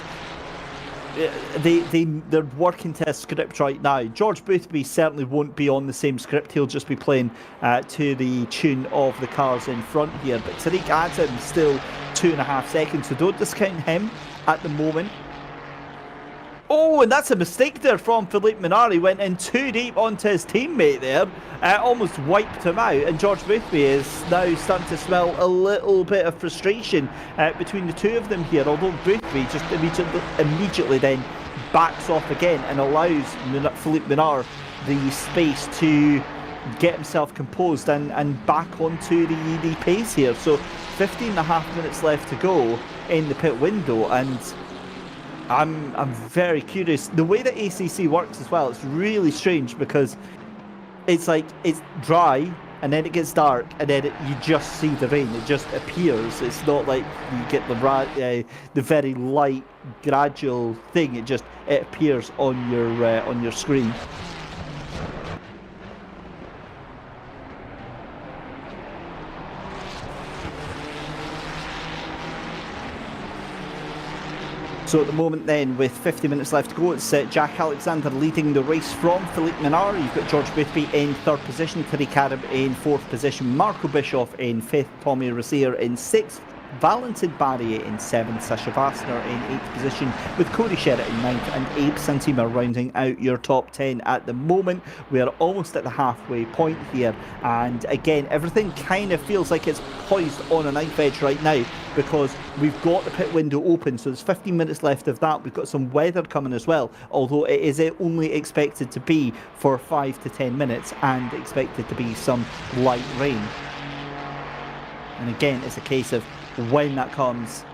A: they're working to a script right now. George Boothby certainly won't be on the same script. He'll just be playing to the tune of the cars in front here. But Tariq Adams still 2.5 seconds, so don't discount him at the moment. Oh, and that's a mistake there from Philippe Minard. He went in too deep onto his teammate there. Almost wiped him out. And George Boothby is now starting to smell a little bit of frustration between the two of them here. Although Boothby just immediately then backs off again and allows Philippe Minard the space to get himself composed and back onto the pace here. So 15.5 minutes left to go in the pit window, and I'm very curious. The way that ACC works as well, it's really strange because it's like it's dry and then it gets dark and then you just see the rain. It just appears. It's not like you get the very light, gradual thing. It appears on your screen. So at the moment then, with 50 minutes left to go, it's Jack Alexander leading the race from Philippe Minard. You've got George Boothby in 3rd position, Tariq Adam in 4th position, Marco Bischoff in 5th, Tommy Rozier in 6th, Valentin Barrier in 7th, Sasha Vassner in 8th position, with Cody Sherritt in 9th and Abe Santima rounding out your top 10 at the moment. We are almost at the halfway point here, and again, everything kind of feels like it's poised on a knife edge right now because we've got the pit window open, so there's 15 minutes left of that. We've got some weather coming as well, although it is only expected to be for 5 to 10 minutes and expected to be some light rain. And again, it's a case of when that comes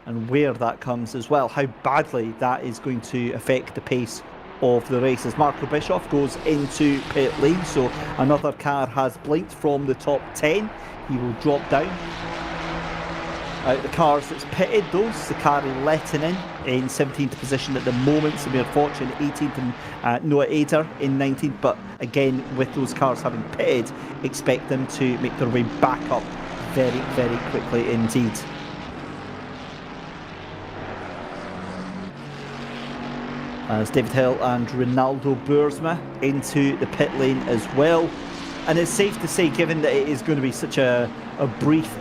A: and where that comes as well, how badly that is going to affect the pace of the race. As Marco Bischoff goes into pit lane, so another car has blinked from the top 10. He will drop down. Out the cars that's pitted, those Sakari Lettinen in 17th position at the moment, Samir Fortune 18th and Noah Eder in 19th. But again, with those cars having pitted, expect them to make their way back up very, very quickly indeed. As David Hill and Ronaldo Boersma into the pit lane as well. And it's safe to say, given that it is going to be such a brief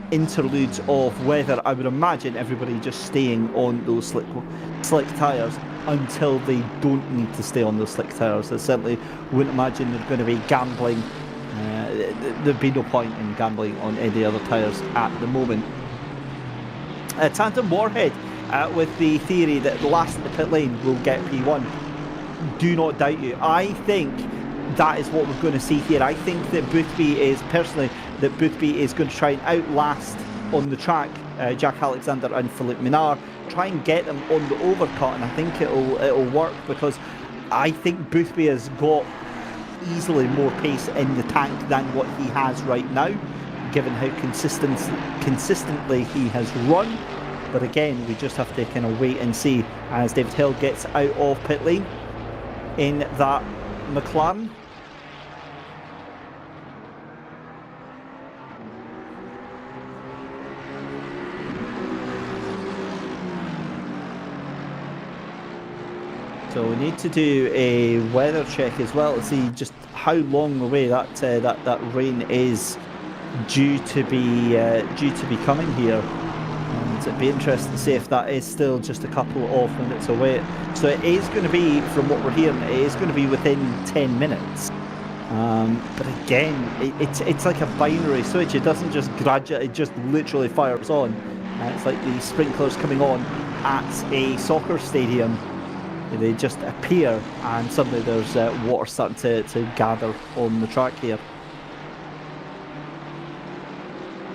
A: interlude of weather, I would imagine everybody just staying on those slick tyres until they don't need to stay on those slick tyres. I certainly wouldn't imagine they're going to be gambling. There'd be no point in gambling on any other tyres at the moment. Tandem Warhead with the theory that the last in the pit lane will get P1. Do not doubt you. I think that is what we're going to see here. I think that Boothby is going to try and outlast on the track Jack Alexander and Philippe Minard, try and get them on the overcut, and I think it'll work because I think Boothby has got easily more pace in the tank than what he has right now, given how consistently he has run. But again, we just have to kind of wait and see as David Hill gets out of pit lane in that McLaren. So we need to do a weather check as well to see just how long away that rain is due to be coming here. And it'd be interesting to see if that is still just a couple of minutes away. So it is going to be, from what we're hearing, it is going to be within 10 minutes. But again, it's like a binary switch. It doesn't just graduate, it just literally fires on. It's like the sprinklers coming on at a soccer stadium. They just appear and suddenly there's water starting to gather on the track here.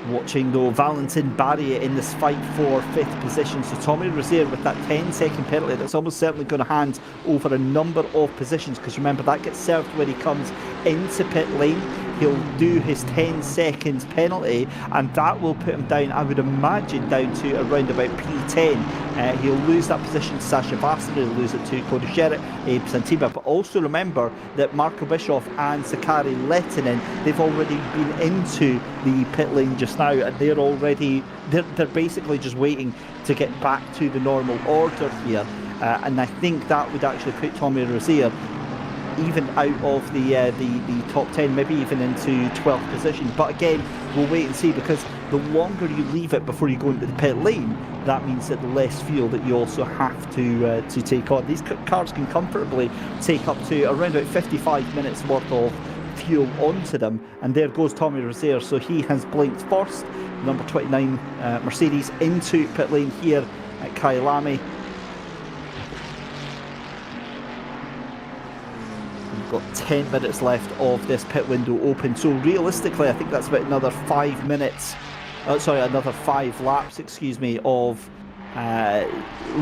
A: Watching though Valentin Barrier in this fight for 5th position. So Tommy Rozier with that 10-second penalty, that's almost certainly going to hand over a number of positions, because remember that gets served when he comes into pit lane. He'll do his 10 seconds penalty and that will put him down, I would imagine, down to around about P10. He'll lose that position to Sasha Vassar, he'll lose it to Cody Sherritt, Abe Santima. But also remember that Marco Bischoff and Sakari Lehtinen, they've already been into the pit lane just now, and they're basically just waiting to get back to the normal order here. And I think that would actually put Tommy Rozier even out of the top 10, maybe even into 12th position. But again, we'll wait and see, because the longer you leave it before you go into the pit lane, that means that the less fuel that you also have to take on. These cars can comfortably take up to around about 55 minutes worth of fuel onto them. And there goes Tommy Rozier, so he has blinked first. Number 29 Mercedes into pit lane here at Kyalami. Got 10 minutes left of this pit window open, so realistically I think that's about another 5 minutes, another 5 laps, of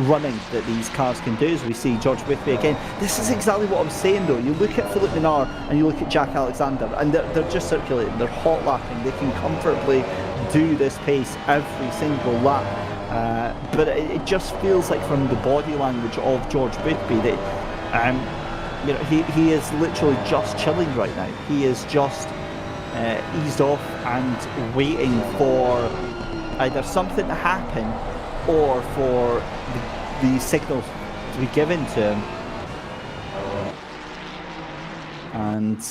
A: running that these cars can do. As we see George Whitby again, this is exactly what I was saying though. You look at Philippe Minard and you look at Jack Alexander, and they're just circulating, they're hot lapping, they can comfortably do this pace every single lap. But it just feels like, from the body language of George Whitby, that he is literally just chilling right now. He is just eased off and waiting for either something to happen or for the signal to be given to him. And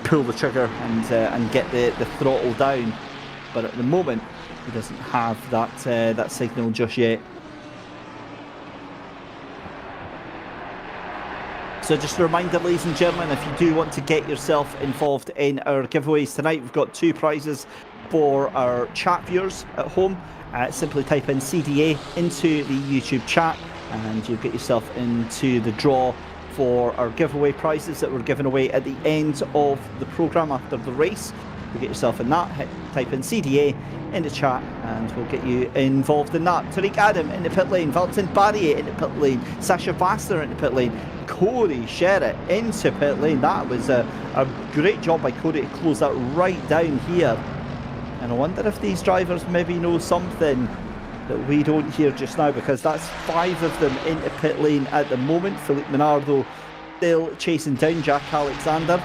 A: pull the trigger and get the throttle down. But at the moment, he doesn't have that signal just yet. So just a reminder, ladies and gentlemen, if you do want to get yourself involved in our giveaways tonight, we've got 2 prizes for our chat viewers at home. Simply type in CDA into the YouTube chat and you'll get yourself into the draw for our giveaway prizes that we're giving away at the end of the programme after the race. You'll get yourself in that, type in CDA in the chat and we'll get you involved in that. Tariq Adam in the pit lane, Valentin Barrier in the pit lane, Sasha Vassar in the pit lane, Cody Sherritt into pit lane. That was a great job by Cody to close that right down here. And I wonder if these drivers maybe know something that we don't hear just now, because that's 5 of them into pit lane at the moment. Philippe Minard though still chasing down Jack Alexander.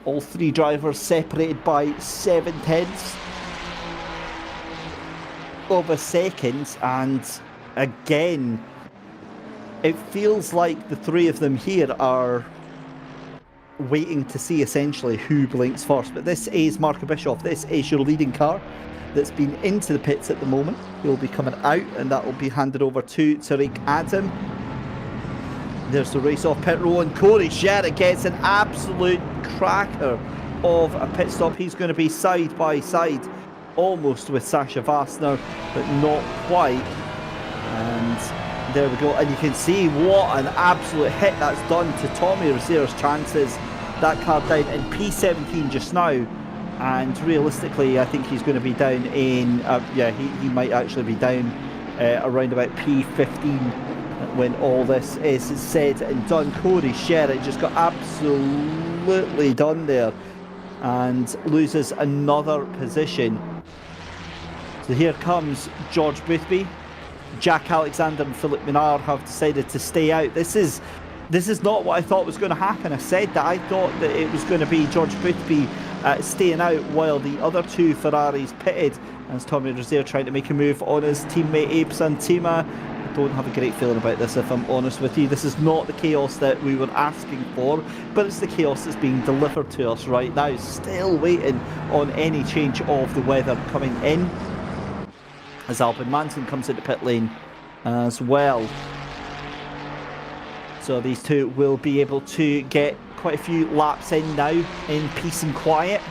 A: All 3 drivers separated by 0.7 of a second, and again it feels like the 3 of them here are waiting to see essentially who blinks first. But this is Marco Bischoff, this is your leading car that's been into the pits at the moment. He'll be coming out and that will be handed over to Tariq Adam. There's the race off pit row, and Cody Sherritt gets an absolute cracker of a pit stop. He's going to be side by side almost with Sasha Vassar, but not quite. And there we go, and you can see what an absolute hit that's done to Tommy Rozier's chances. That car down in P17 just now, and realistically I think he's going to be down in he might actually be down around about P15 when all this is said and done. Cody Sherritt just got absolutely done there and loses another position. So here comes George Boothby. Jack Alexander and Philippe Minard have decided to stay out. This is not what I thought was going to happen. I said that I thought that it was going to be George Boothby staying out while the other 2 Ferraris pitted, as Tommy Rozier trying to make a move on his teammate Abe Santima. don't have a great feeling about this, if I'm honest with you. This is not the chaos that we were asking for, but it's the chaos that's being delivered to us right now. Still waiting on any change of the weather coming in, as Albin Manson comes into pit lane as well. So these two will be able to get quite a few laps in now in peace and quiet.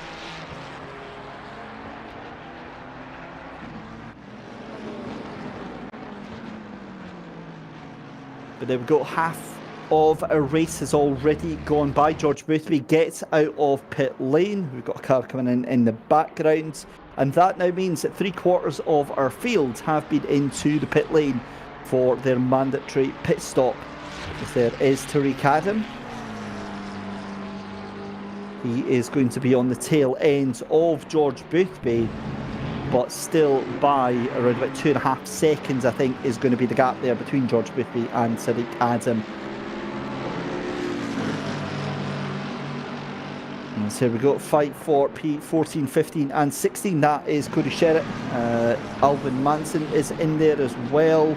A: But there we go, half of a race has already gone by. George Boothby gets out of pit lane. We've got a car coming in the background. And that now means that 3/4 of our field have been into the pit lane for their mandatory pit stop. As there is Tariq Adam. He is going to be on the tail end of George Boothby, but still by around about 2.5 seconds, I think, is going to be the gap there between George Boothby and Tariq Adam. And so here we go, fight for P14, 15 and 16. That is Cody Sherritt. Alvin Manson is in there as well.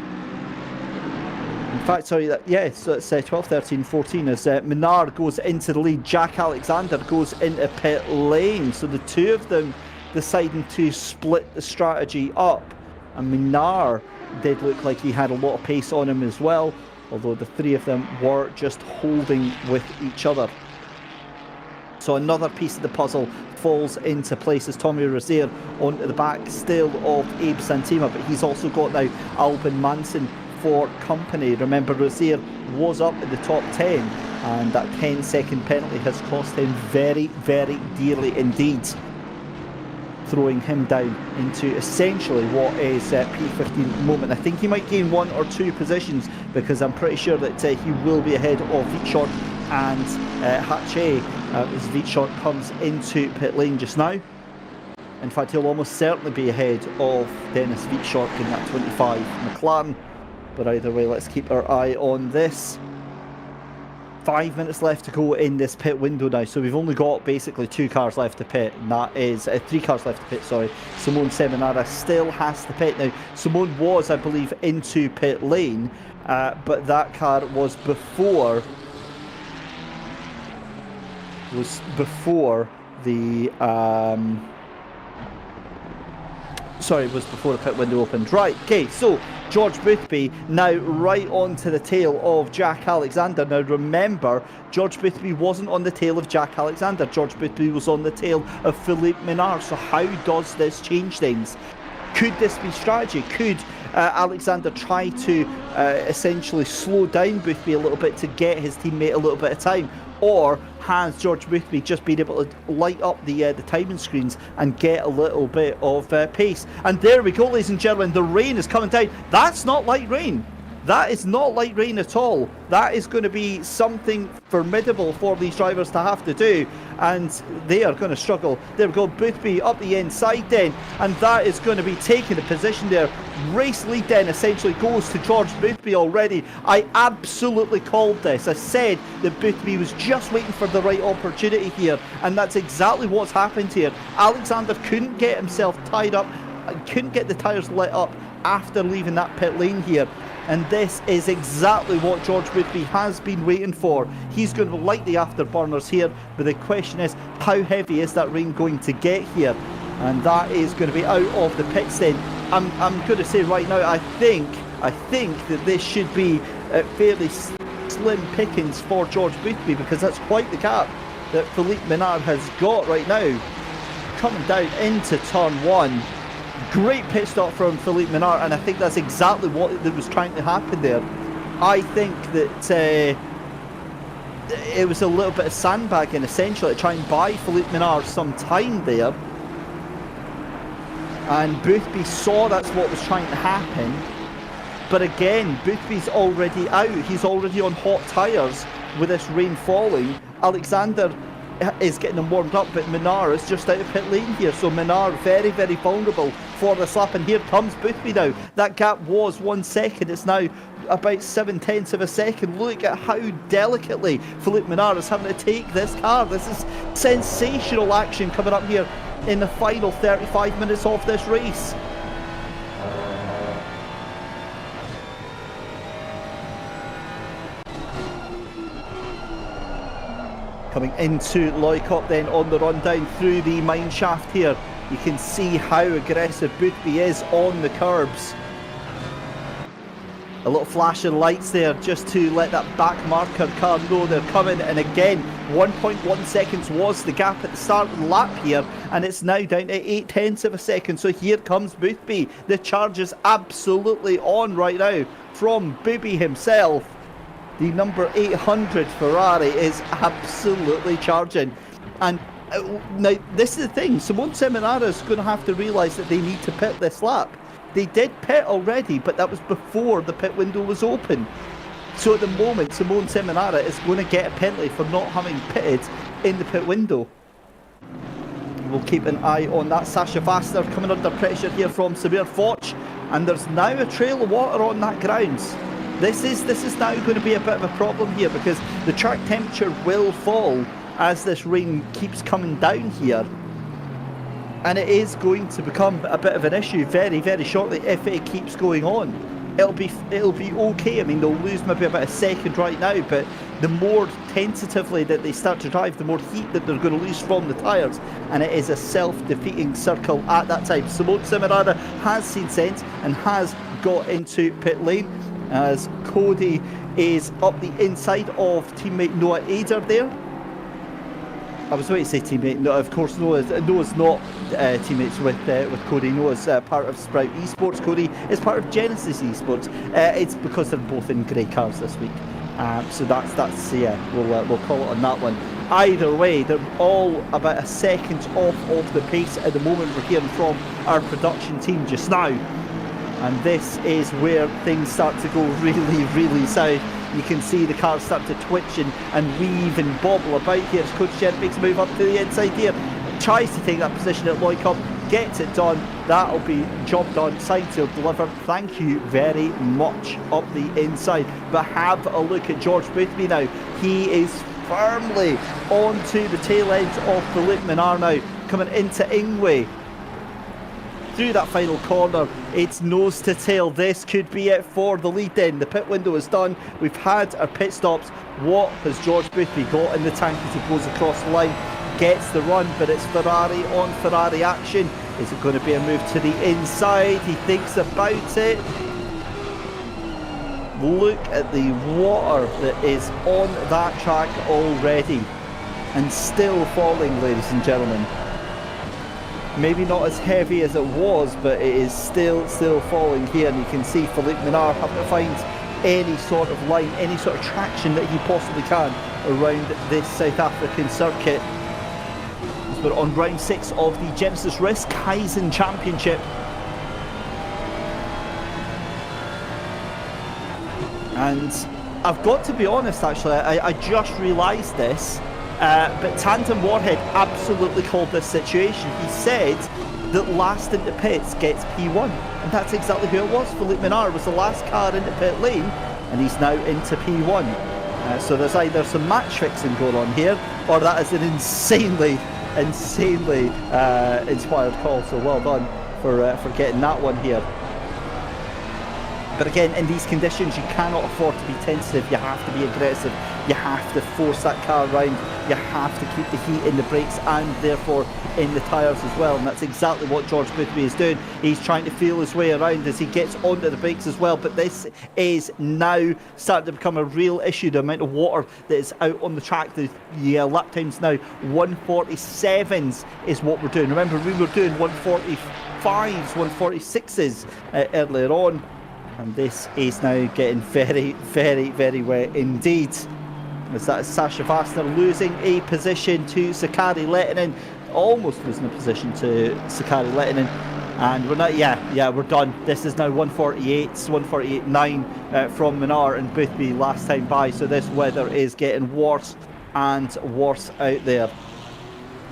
A: In fact, sorry, so it's 12, 13, 14 as Menard goes into the lead. Jack Alexander goes into pit lane. So the two of them deciding to split the strategy up. And Menard did look like he had a lot of pace on him as well, although the three of them were just holding with each other. So another piece of the puzzle falls into place as Tommy Rozier onto the back still of Abe Santima, but he's also got now Albin Manson for company. Remember, Rozier was up in the top 10, and that 10-second penalty has cost him very, very dearly indeed, throwing him down into essentially what is P15 moment. I think he might gain 1 or 2 positions, because I'm pretty sure that he will be ahead of Vitshort and Hache as Vitshort comes into pit lane just now. In fact, he'll almost certainly be ahead of Dennis Vitshort in that 25 McLaren. But either way, let's keep our eye on this. 5 minutes left to go in this pit window now, so we've only got basically 2 cars left to pit, and that is 3 cars left to pit, sorry. Simone Seminara still has to pit now. Simone was, I believe, into pit lane, but that car was before the was before the pit window opened. Right, okay, so George Boothby now right onto the tail of Jack Alexander. Now remember, George Boothby wasn't on the tail of Jack Alexander. George Boothby was on the tail of Philippe Menard. So how does this change things? Could this be strategy? Could Alexander try to essentially slow down Boothby a little bit to get his teammate a little bit of time? Or has George Boothby just been able to light up the timing screens and get a little bit of pace? And there we go, ladies and gentlemen, the rain is coming down. That's not light rain. That is not light rain at all. That is going to be something formidable for these drivers to have to do, and they are going to struggle. There we go, Boothby up the inside then, and that is going to be taking the position there. Race lead then essentially goes to George Boothby already. I absolutely called this. I said that Boothby was just waiting for the right opportunity here, and that's exactly what's happened here. Alexander couldn't get himself tied up, couldn't get the tyres lit up after leaving that pit lane here. And this is exactly what George Boothby has been waiting for. He's going to light the afterburners here, but the question is, how heavy is that rain going to get here? And that is going to be out of the pits then. I'm going to say right now, I think that this should be fairly slim pickings for George Boothby, because that's quite the gap that Philippe Menard has got right now. Coming down into turn 1. Great pit stop from Philippe Menard, and I think that's exactly what was trying to happen there. I think that it was a little bit of sandbagging, essentially, to try and buy Philippe Menard some time there. And Boothby saw that's what was trying to happen. But again, Boothby's already out. He's already on hot tyres with this rain falling. Alexander is getting them warmed up, but Menard is just out of pit lane here, so Menard very, very vulnerable for the slap, and here comes Boothby now. That gap was 1 second, it's now about 7/10 of a second. Look at how delicately Philippe Menard is having to take this car. This is sensational action coming up here in the final 35 minutes of this race. Coming into Loikop then on the run down through the mine shaft here. You can see how aggressive Boothby is on the curbs. A little flash of lights there just to let that back marker car know they're coming. And again, 1.1 seconds was the gap at the start of the lap here, and it's now down to 0.8 of a second. So here comes Boothby. The charge is absolutely on right now from Booby himself. The number 800 Ferrari is absolutely charging. And now this is the thing, Simone Seminara is going to have to realise that they need to pit this lap. They did pit already, but that was before the pit window was open. So at the moment, Simone Seminara is going to get a penalty for not having pitted in the pit window. We'll keep an eye on that. Sasha Faster coming under pressure here from Samir Foch, and there's now a trail of water on that grounds. This is now going to be a bit of a problem here, because the track temperature will fall as this rain keeps coming down here. And it is going to become a bit of an issue very, very shortly if it keeps going on. It'll be okay. I mean, they'll lose maybe about a second right now, but the more tentatively that they start to drive, the more heat that they're going to lose from the tyres, and it is a self-defeating circle at that time. Simone Seminara has seen sense and has got into pit lane as Cody is up the inside of teammate Noah Ader there. I was waiting to say teammate. No, of course, Noah's not teammates with Cody. Noah's part of Sprout Esports. Cody is part of Genisus Esports. It's because they're both in grey cars this week. So that's yeah. We'll call it on that one. Either way, they're all about a second off of the pace at the moment. We're hearing from our production team just now, and this is where things start to go really, really south. You can see the cars start to twitch and weave and bobble about here as Coach Jen makes a move up to the inside here. Tries to take that position at Loikop, gets it done. That'll be job done, signed, sealed, delivered. Thank you very much up the inside. But have a look at George Boothby now. He is firmly onto the tail end of Philippe Minard now, coming into Ingwe. Through that final corner, it's nose to tail. This could be it for the lead then. The pit window is done. We've had our pit stops. What has George Boothby got in the tank as he goes across the line? Gets the run, but it's Ferrari on Ferrari action. Is it going to be a move to the inside? He thinks about it. Look at the water that is on that track already, and still falling, ladies and gentlemen. Maybe not as heavy as it was, but it is still falling here, and you can see Philippe Minard having to find any sort of line, any sort of traction that he possibly can around this South African circuit. We're on round 6 of the Genisus Risk Kaizen Championship. And I've got to be honest, actually, I just realised this. But Tandem Warhead absolutely called this situation. He said that last into pits gets P1, and that's exactly who it was. Philippe Minard was the last car into pit lane, and he's now into P1. So there's either some match fixing going on here, or that is an insanely inspired call. So well done for getting that one here. But again, in these conditions, you cannot afford to be tentative. You have to be aggressive. You have to force that car around. You have to keep the heat in the brakes and therefore in the tyres as well. And that's exactly what George Boothby is doing. He's trying to feel his way around as he gets onto the brakes as well. But this is now starting to become a real issue. The amount of water that is out on the track. The lap times now 147s is what we're doing. Remember, we were doing 145s, 146s earlier on. And this is now getting very, very, very wet indeed. As that is Sasha Vastner losing a position to Sakari Lehtinen. Almost losing a position to Sakari Lehtinen. And we're not, we're done. This is now 148.9 from Minard and Boothby last time by. So this weather is getting worse and worse out there.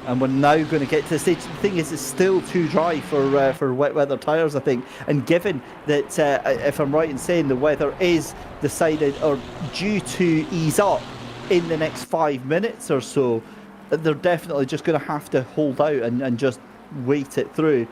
A: And we're now going to get to the stage. The thing is, it's still too dry for wet weather tyres, I think. And given that, if I'm right in saying, the weather is decided or due to ease up in the next 5 minutes or so, they're definitely just going to have to hold out and just wait it through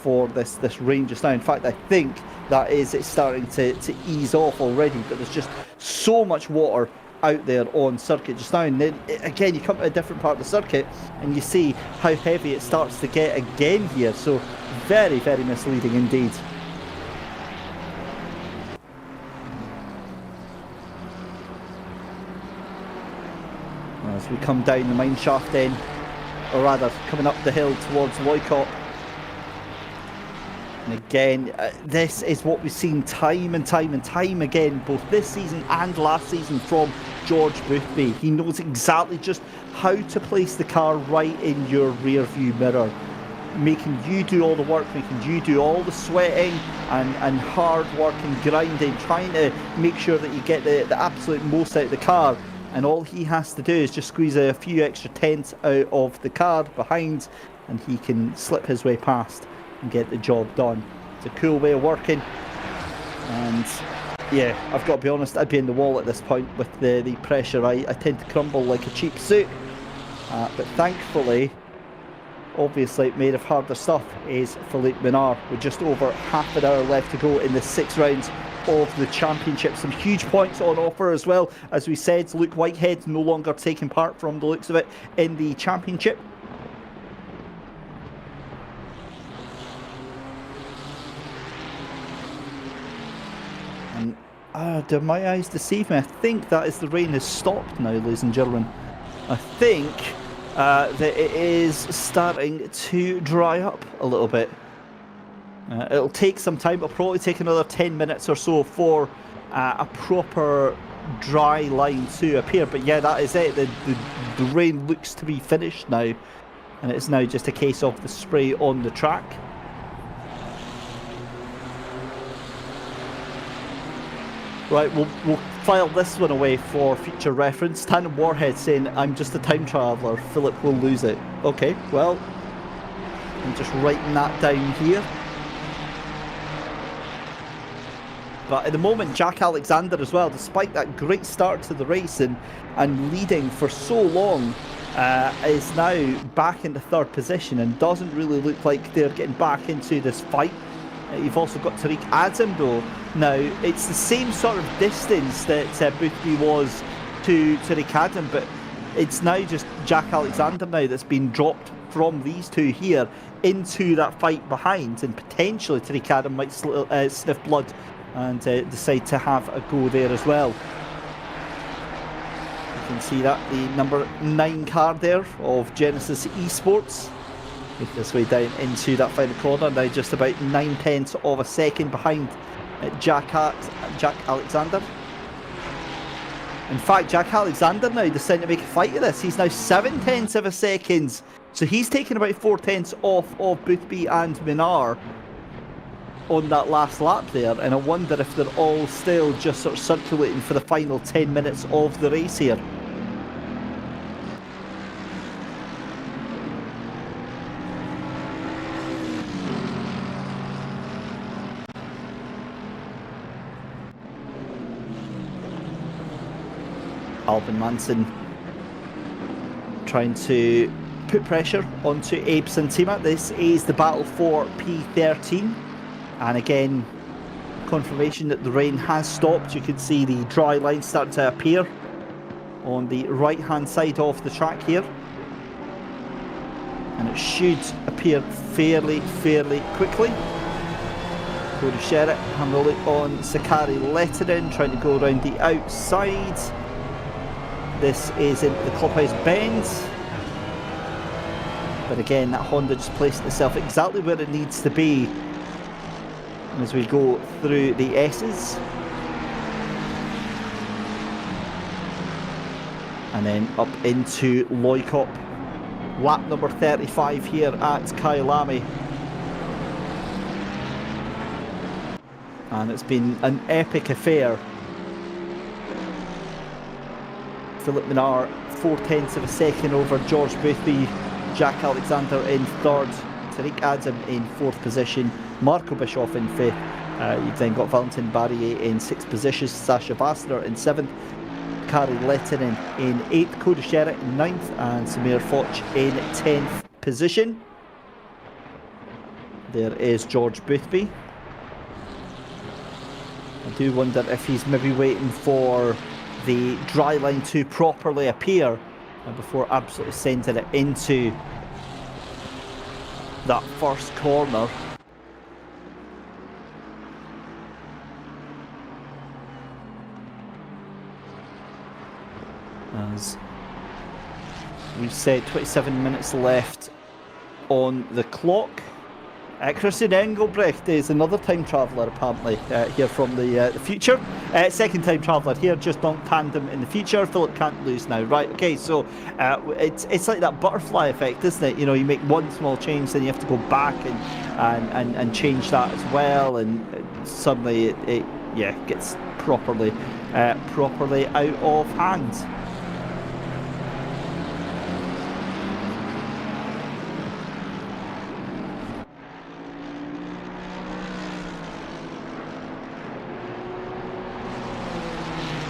A: for this rain just now. In fact, I think that it's starting to ease off already, but there's just so much water out there on circuit just now. And then again, you come to a different part of the circuit and you see how heavy it starts to get again here. So very, very misleading indeed. As we come down the mine shaft then, or rather coming up the hill towards Loicott. And again, this is what we've seen time and time again, both this season and last season from George Boothby. He knows exactly just how to place the car right in your rear view mirror, making you do all the work, making you do all the sweating and hard work and grinding, trying to make sure that you get the absolute most out of the car. And all he has to do is just squeeze a few extra tenths out of the car behind, and he can slip his way past and get the job done. It's a cool way of working. And yeah, I've got to be honest, I'd be in the wall at this point with the pressure. I tend to crumble like a cheap suit. But thankfully, obviously made of harder stuff, is Philippe Minard with just over half an hour left to go in the 6 rounds of the championship. Some huge points on offer as well. As we said, Luke Whitehead no longer taking part from the looks of it in the championship. And do my eyes deceive me? I think that is the rain has stopped now, ladies and gentlemen. I think that it is starting to dry up a little bit. It'll take some time. It'll probably take another 10 minutes or so for a proper dry line to appear. But yeah, that is it. The rain looks to be finished now. And it's now just a case of the spray on the track. Right, we'll file this one away for future reference. Tandem Warhead saying, "I'm just a time traveller. Philip will lose it." Okay, well, I'm just writing that down here. But at the moment, Jack Alexander as well, despite that great start to the race and leading for so long, is now back into 3rd position and doesn't really look like they're getting back into this fight. You've also got Tariq Adam though. Now, it's the same sort of distance that Boothby was to Tariq Adam, but it's now just Jack Alexander now that's been dropped from these two here into that fight behind, and potentially Tariq Adam might sniff blood and decide to have a go there as well. You can see that the number 9 car there of Genisus Esports make this way down into that final corner, now just about 9/10 of a second behind Jack Alexander. In fact, Jack Alexander now deciding to make a fight of this. He's now 7/10 of a second, so he's taken about 4/10 off of Boothby and Minard on that last lap there, and I wonder if they're all still just sort of circulating for the final 10 minutes of the race here. Alvin Manson trying to put pressure onto Abe Santima. This is the battle for P13. And again, confirmation that the rain has stopped. You can see the dry line starting to appear on the right hand side of the track here. And it should appear fairly quickly. Cody Sherritt having a look on Sakari Lettering, trying to go around the outside. This is into the clubhouse bends. But again, that Honda just placed itself exactly where it needs to be as we go through the S's. And then up into Loicott. Lap number 35 here at Kyalami. And it's been an epic affair. Philip Minard 4/10 of a second over George Boothby. Jack Alexander in 3rd. Tariq Adam in 4th position. Marco Bischoff in 5th. You've then got Valentin Barrier in 6th position. Sasha Vassner in 7th. Kari Lettinen in 8th. Cody Sherritt in 9th. And Samir Foch in 10th position. There is George Boothby. I do wonder if he's maybe waiting for the dry line to properly appear before absolutely sending it into that first corner. As we've said, 27 minutes left on the clock. Christian Engelbrecht is another time traveller, apparently, here from the future. Second time traveller here, just on tandem in the future. Philip can't lose now. Right, okay, so it's like that butterfly effect, isn't it? You know, you make one small change, then you have to go back and change that as well, and suddenly it gets properly out of hand.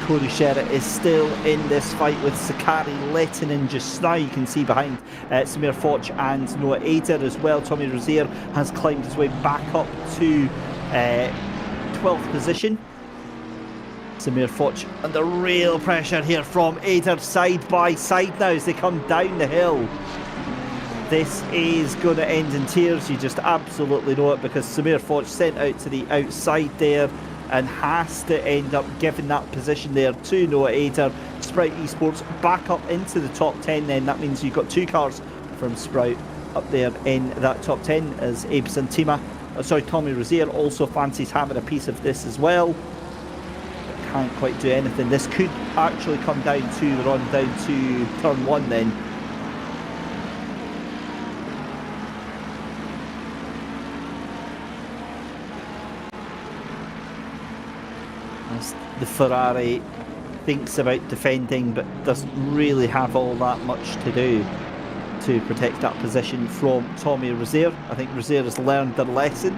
A: Cody Sherritt is still in this fight with Sakari letting in just now. You can see behind Samir Foch and Noah Eder as well. Tommy Rozier has climbed his way back up to 12th position. Samir Foch under real pressure here from Eder, side by side now as they come down the hill. This is going to end in tears, you just absolutely know it, because Samir Foch sent out to the outside there and has to end up giving that position there to Noah Eder. Sprout Esports back up into the top 10 then. That means you've got two cars from Sprout up there in that top 10 as Abe Santima, Tommy Rozier also fancies having a piece of this as well. But can't quite do anything. This could actually come down to the run down to turn 1 then. The Ferrari thinks about defending but doesn't really have all that much to do to protect that position from Tommy Rozier. I think Rozier has learned their lesson.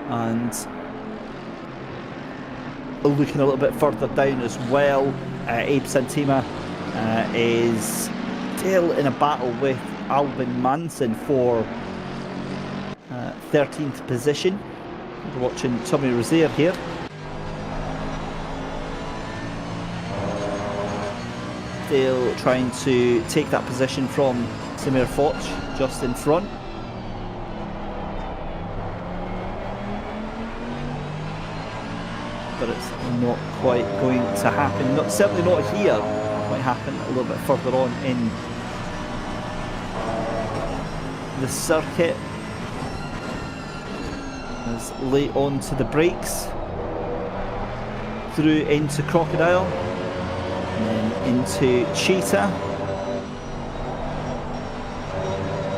A: And looking a little bit further down as well, Abe Santima is still in a battle with Albin Manson for 13th position. We're watching Tommy Rozier here. Still trying to take that position from Samir Foch just in front. But it's not quite going to happen. Certainly not here. It might happen a little bit further on in the circuit. As late on to the brakes. Through into Crocodile. And then into Cheetah.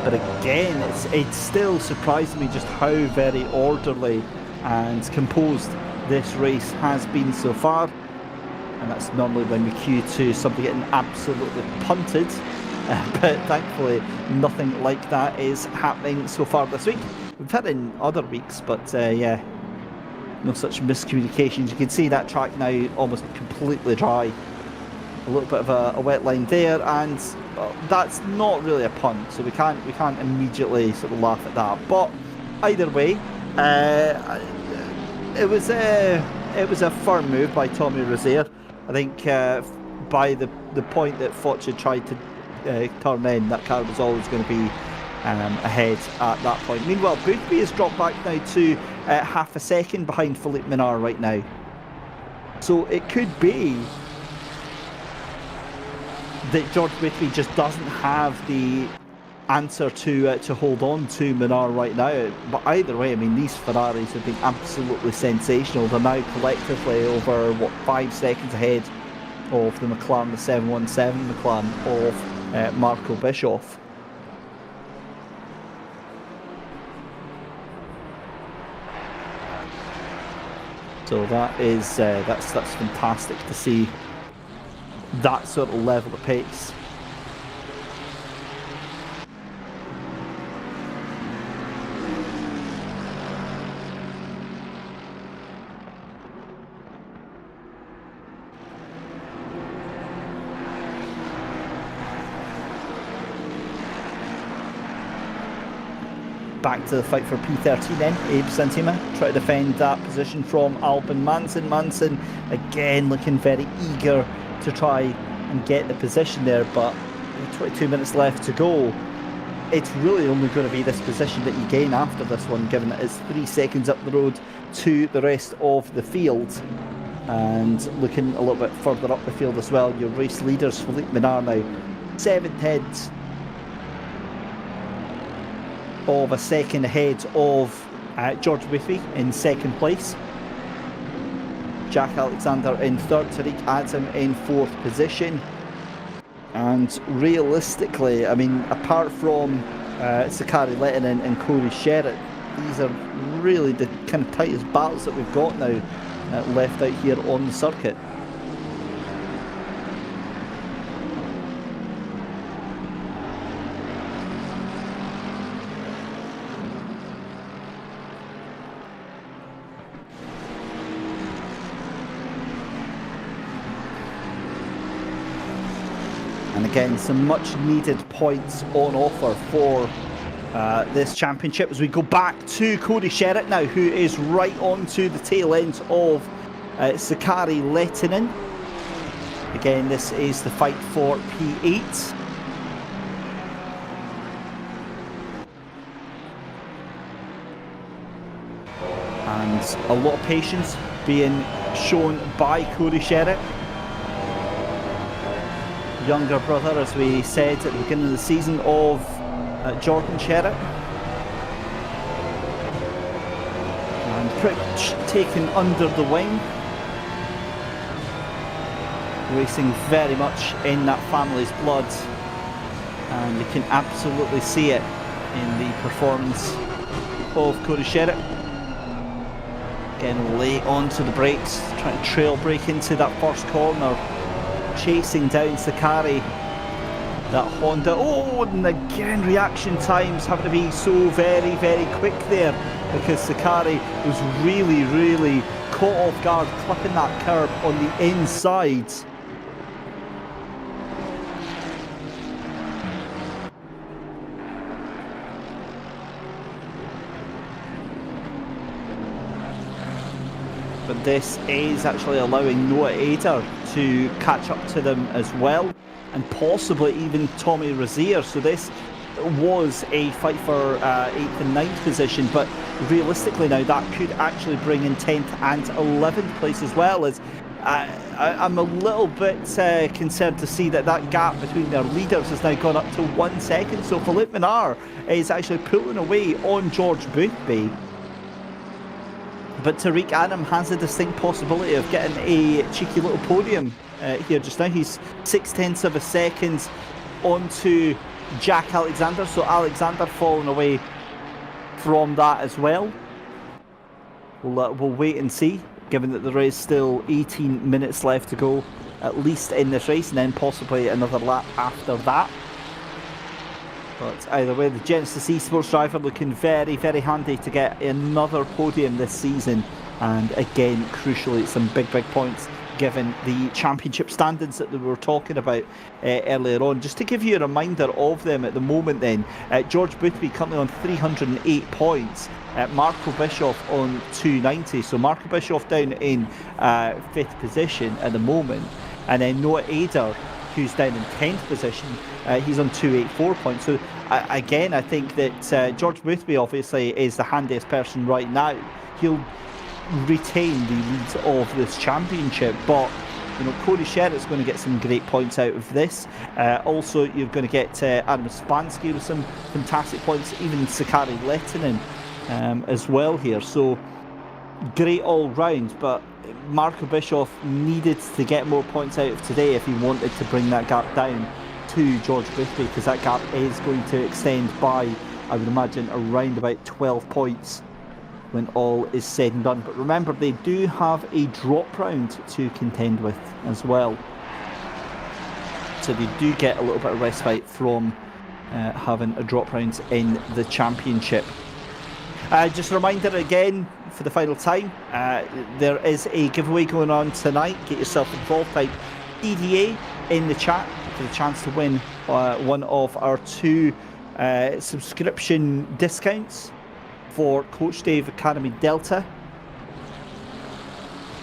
A: But again, it's still surprising me just how very orderly and composed this race has been so far, and that's normally when we cue to somebody getting absolutely punted, but thankfully nothing like that is happening so far this week. We've had it in other weeks, but no such miscommunications. You can see that track now almost completely dry, a little bit of a wet line there, and that's not really a punt, so we can't immediately sort of laugh at that. But either way, it was a firm move by Tommy Rozier. I think by the point that Foch had tried to turn in, that car was always going to be ahead at that point. Meanwhile, Boothby has dropped back now to half a second behind Philippe Minard right now. So it could be that George Boothby just doesn't have the answer to hold on to Minard right now. But either way, I mean, these Ferraris have been absolutely sensational. They're now collectively over 5 seconds ahead of the McLaren, the 717 McLaren of Marco Bischoff. So that is that's fantastic to see that sort of level of pace. back to the fight for P13 then. Abe Santima try to defend that position from Albin Manson. Manson again looking very eager to try and get the position there, but 22 minutes left to go. It's really only going to be this position that you gain after this one, given that it's 3 seconds up the road to the rest of the field. And looking a little bit further up the field as well, your race leaders, Philippe Minard now 7/10 of a second ahead of George Boothby in second place. Jack Alexander in third, Tariq Adam in fourth position. And realistically, I mean, apart from Sakari Lettinen and Corey Sherritt, these are really the kind of tightest battles that we've got now left out here on the circuit. And again, some much needed points on offer for this championship as we go back to Cody Sherritt now, who is right onto the tail end of Sakari Lettinen. Again, this is the fight for P8. And a lot of patience being shown by Cody Sherritt. Younger brother, as we said at the beginning of the season, of Jordan Sherritt. And Pritch taken under the wing. Racing very much in that family's blood. And you can absolutely see it in the performance of Cody Sherritt. Again, late onto the brakes, trying to trail brake into that first corner. Chasing down Sakari, that Honda. Oh, and again, reaction times having to be so very, very quick there, because Sakari was really, really caught off guard, clipping that curb on the inside. But this is actually allowing Noah Eder to catch up to them as well, and possibly even Tommy Rozier. So this was a fight for 8th and 9th position, but realistically now that could actually bring in 10th and 11th place as well. As I'm a little bit concerned to see that gap between their leaders has now gone up to 1 second. So Philippe Minard is actually pulling away on George Boothby. But Tariq Adam has a distinct possibility of getting a cheeky little podium here just now. He's 0.6 of a second onto Jack Alexander, so Alexander falling away from that as well. We'll wait and see, given that there is still 18 minutes left to go, at least in this race, and then possibly another lap after that. But either way, the Genesis Esports driver looking very, very handy to get another podium this season. And again, crucially, some big points given the championship standings that we were talking about earlier on. Just to give you a reminder of them at the moment then, George Boothby currently on 308 points, Marco Bischoff on 290. So Marco Bischoff down in 5th position at the moment. And then Noah Eder, who's down in 10th position, he's on 284 points. So again, I think that George Boothby obviously is the handiest person right now. He'll retain the lead of this championship, but you know, Cody Sherritt's going to get some great points out of this. Also, you're going to get Adam Spansky with some fantastic points, even Sakari Lettinen as well here. So great all round, but Marco Bischoff needed to get more points out of today if he wanted to bring that gap down to George Boothby, because that gap is going to extend by, I would imagine, around about 12 points when all is said and done. But remember, they do have a drop round to contend with as well, so they do get a little bit of respite from having a drop round in the championship. Just a reminder again, for the final time, there is a giveaway going on tonight. Get yourself involved, type DDA in the chat for the chance to win one of our 2 subscription discounts for Coach Dave Academy Delta.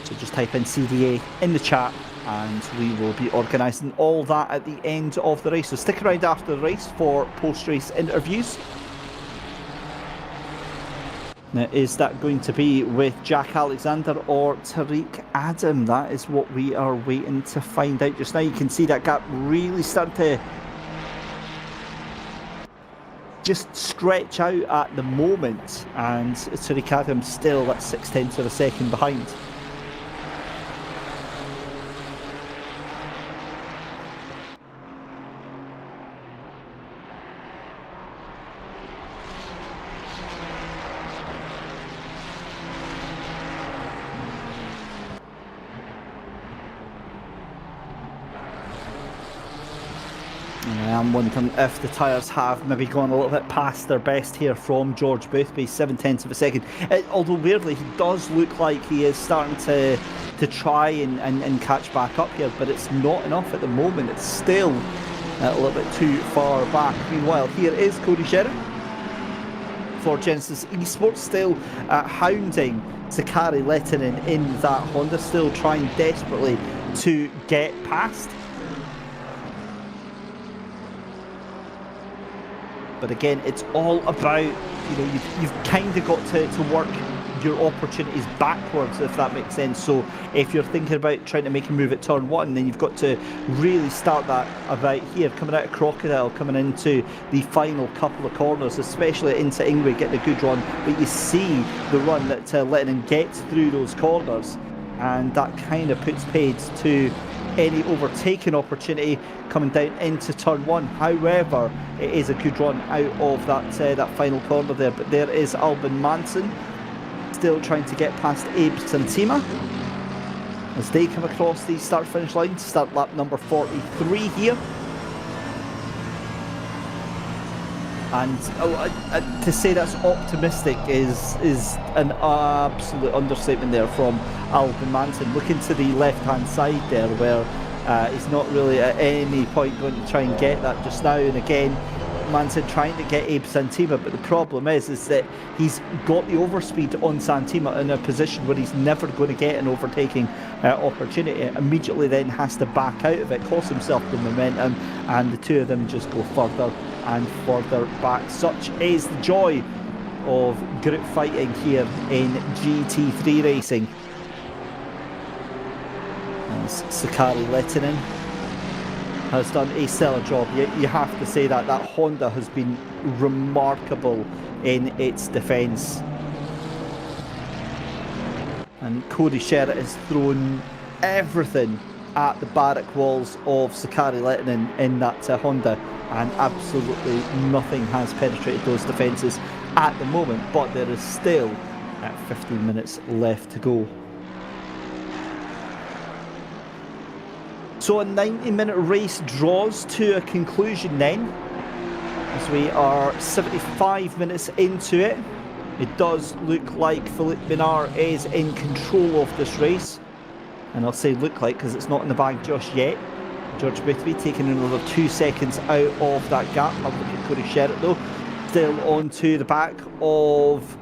A: So just type in CDA in the chat and we will be organising all that at the end of the race. So stick around after the race for post-race interviews. Now, is that going to be with Jack Alexander or Tariq Adam? That is what we are waiting to find out just now. You can see that gap really starting to just stretch out at the moment, and Tariq Adam still at 0.6 of a second behind. I'm wondering if the tyres have maybe gone a little bit past their best here from George Boothby, 0.7 of a second. Although weirdly, he does look like he is starting to try and catch back up here, but it's not enough at the moment. It's still a little bit too far back. Meanwhile, here is Cody Sherritt for Genisus Esports, still hounding Sakari Lehtinen in that Honda, still trying desperately to get past. But again, it's all about, you've kind of got to work your opportunities backwards, if that makes sense. So if you're thinking about trying to make a move at turn one, then you've got to really start that about here, coming out of Crocodile, coming into the final couple of corners, especially into Ingwe, getting a good run. But you see the run that Lehtinen gets through those corners, and that kind of puts paid to any overtaking opportunity coming down into turn one. However, it is a good run out of that final corner there. But there is Albin Manson still trying to get past Abe Santima as they come across the start-finish line to start lap number 43 here. And to say that's optimistic is an absolute understatement there from Albin Manson. Looking to the left-hand side there, where he's not really at any point going to try and get that just now. And again, Manson trying to get Abe Santima, but the problem is that he's got the overspeed on Santima in a position where he's never going to get an overtaking opportunity. Immediately then has to back out of it, cost himself the momentum, and the two of them just go further and further back. Such is the joy of group fighting here in GT3 racing. As Sakari Lehtinen has done a stellar job. You have to say that Honda has been remarkable in its defence. And Cody Sherritt has thrown everything at the barrack walls of Sakari Lehtinen in that Honda, and absolutely nothing has penetrated those defences at the moment, but there is still 15 minutes left to go. So a 90-minute race draws to a conclusion then, as we are 75 minutes into it. It does look like Philippe Minard is in control of this race, and I'll say look like because it's not in the bag just yet. George Boothby taking another 2 seconds out of that gap. I'll look at Cody Sherritt though, still onto the back of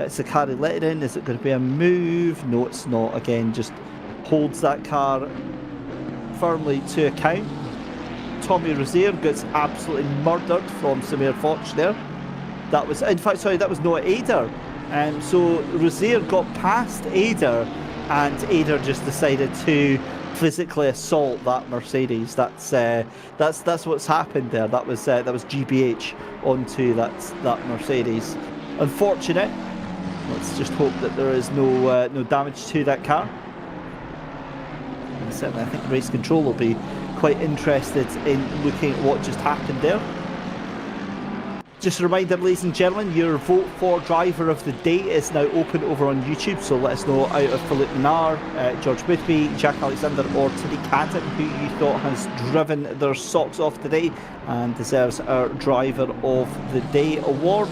A: Sakari Lehtinen. Is it going to be a move? No, it's not. Again, just holds that car firmly to account. Tommy Rozier gets absolutely murdered from Samir Foch there. That was, in fact, sorry, that was Noah Ader. So Rozier got past Ader, and Ader just decided to physically assault that Mercedes. That's what's happened there. That was GBH onto that Mercedes. Unfortunate. Let's just hope that there is no damage to that car. And certainly, I think race control will be quite interested in looking at what just happened there. Just a reminder, ladies and gentlemen, your vote for driver of the day is now open over on YouTube, so let us know out of Philippe Minard, George Boothby, Jack Alexander or Tariq Adam who you thought has driven their socks off today and deserves our driver of the day award.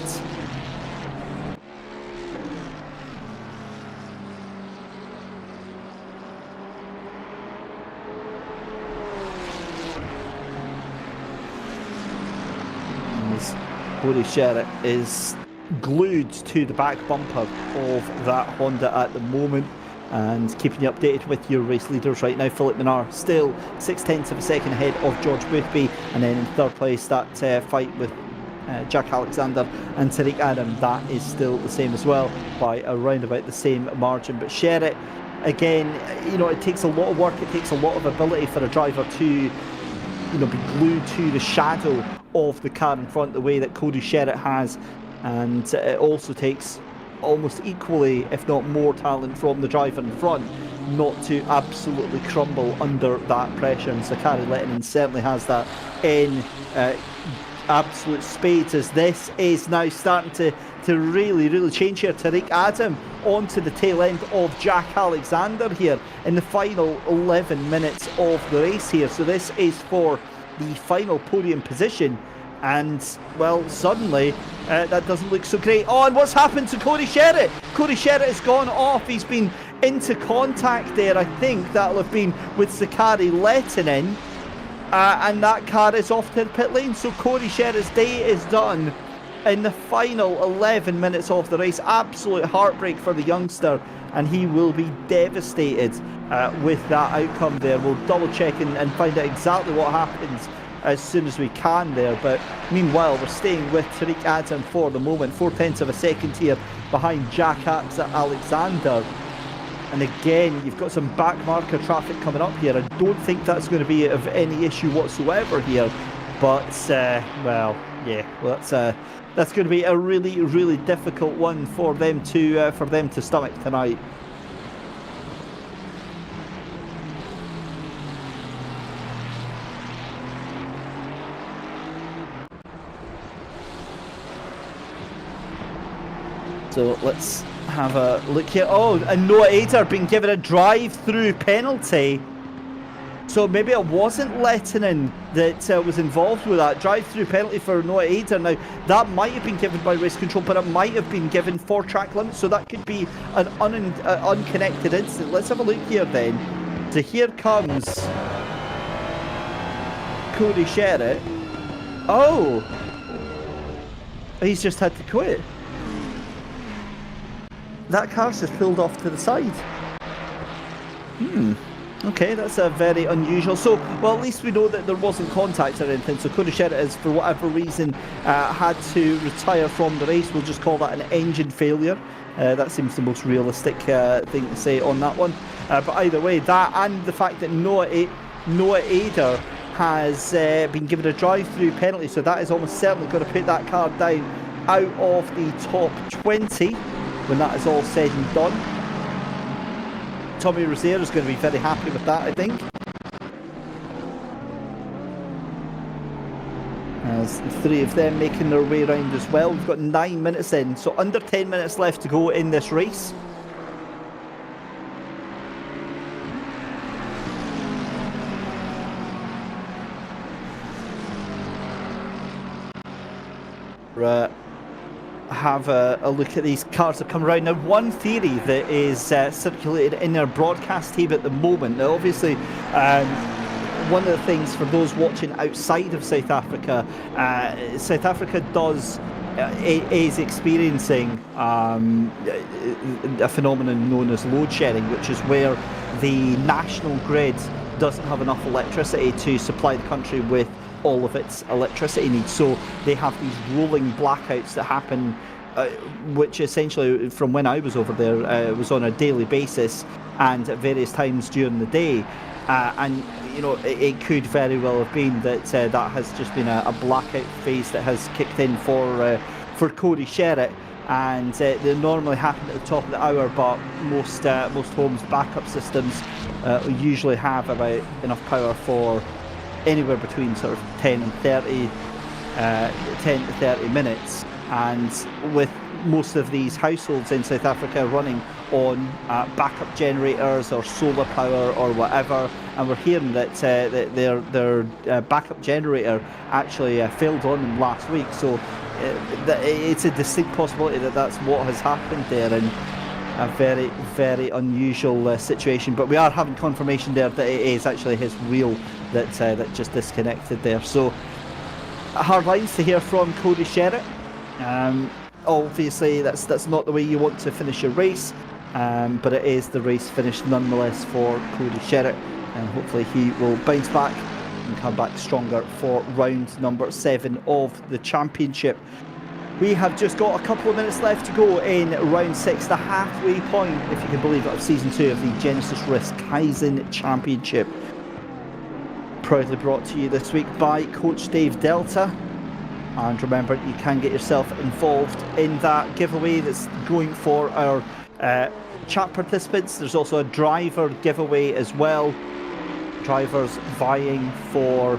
A: Cody Sherritt is glued to the back bumper of that Honda at the moment. And keeping you updated with your race leaders right now, Philip Minnaar still 0.6 of a second ahead of George Boothby, and then in third place that fight with Jack Alexander and Tariq Adam, that is still the same as well by around about the same margin. But Sherritt, again, it takes a lot of work, it takes a lot of ability for a driver to be glued to the shadow of the car in front the way that Cody Sherritt has, and it also takes almost equally, if not more, talent from the driver in front not to absolutely crumble under that pressure. And Sakari Lehtinen certainly has that in absolute spades, as this is now starting to really change here. Tariq Adam onto the tail end of Jack Alexander here in the final 11 minutes of the race here. So this is for the final podium position. And, well, suddenly, that doesn't look so great. Oh, and what's happened to Cody Sherritt? Cody Sherritt has gone off. He's been into contact there. I think that'll have been with Sakari Lehtinen. And that car is off to the pit lane. So Cody Sherritt's day is done in the final 11 minutes of the race. Absolute heartbreak for the youngster. And he will be devastated with that outcome there. We'll double check and find out exactly what happens as soon as we can there. But meanwhile, we're staying with Tariq Adam for the moment, 0.4 of a second here behind Jack Alexander. And again, you've got some back marker traffic coming up here. I don't think that's going to be of any issue whatsoever here. But that's going to be a really difficult one for them to stomach tonight. So let's have a look here. Oh, and Noah Ader being given a drive-through penalty. So maybe it wasn't Lehtinen that was involved with that drive-through penalty for Noah Ader. Now, that might have been given by race control, but it might have been given for track limits. So that could be an unconnected incident. Let's have a look here then. So here comes Cody Sherritt. Oh, he's just had to quit. That car's just pulled off to the side. Okay, that's a very unusual. So, well, at least we know that there wasn't contact or anything. So Cody Sherritt has, for whatever reason, had to retire from the race. We'll just call that an engine failure. That seems the most realistic thing to say on that one. But either way, that and the fact that Noah Ader has been given a drive-through penalty, so that is almost certainly going to put that car down out of the top 20. When that is all said and done. Tommy Rozier is going to be very happy with that, I think. As the three of them making their way around as well. We've got 9 minutes in, so under 10 minutes left to go in this race. Right. Have a look at these cars that come around. Now, one theory that is circulated in our broadcast team at the moment, now obviously one of the things for those watching outside of South Africa is experiencing a phenomenon known as load shedding, which is where the national grid doesn't have enough electricity to supply the country with all of its electricity needs. So they have these rolling blackouts that happen, which essentially, from when I was over there, was on a daily basis and at various times during the day. And it could very well have been that that has just been a blackout phase that has kicked in for Cody Sherritt. And they normally happen at the top of the hour, but most homes' backup systems usually have about enough power for anywhere between sort of 10 to 30 minutes. And with most of these households in South Africa running on backup generators or solar power or whatever, and we're hearing that their backup generator actually failed on them last week. So it's a distinct possibility that that's what has happened there, and a very unusual situation. But we are having confirmation there that it is actually his wheel that just disconnected there. So hard lines to hear from Cody Sherritt. Obviously, that's not the way you want to finish your race, but it is the race finish nonetheless for Cody Sherritt, and hopefully he will bounce back and come back stronger for round number 7 of the championship. We have just got a couple of minutes left to go in round 6, the halfway point, if you can believe it, of season 2 of the Genisus Risk Kaizen Championship. Proudly brought to you this week by Coach Dave Delta. And remember, you can get yourself involved in that giveaway that's going for our chat participants. There's also a driver giveaway as well. Drivers vying for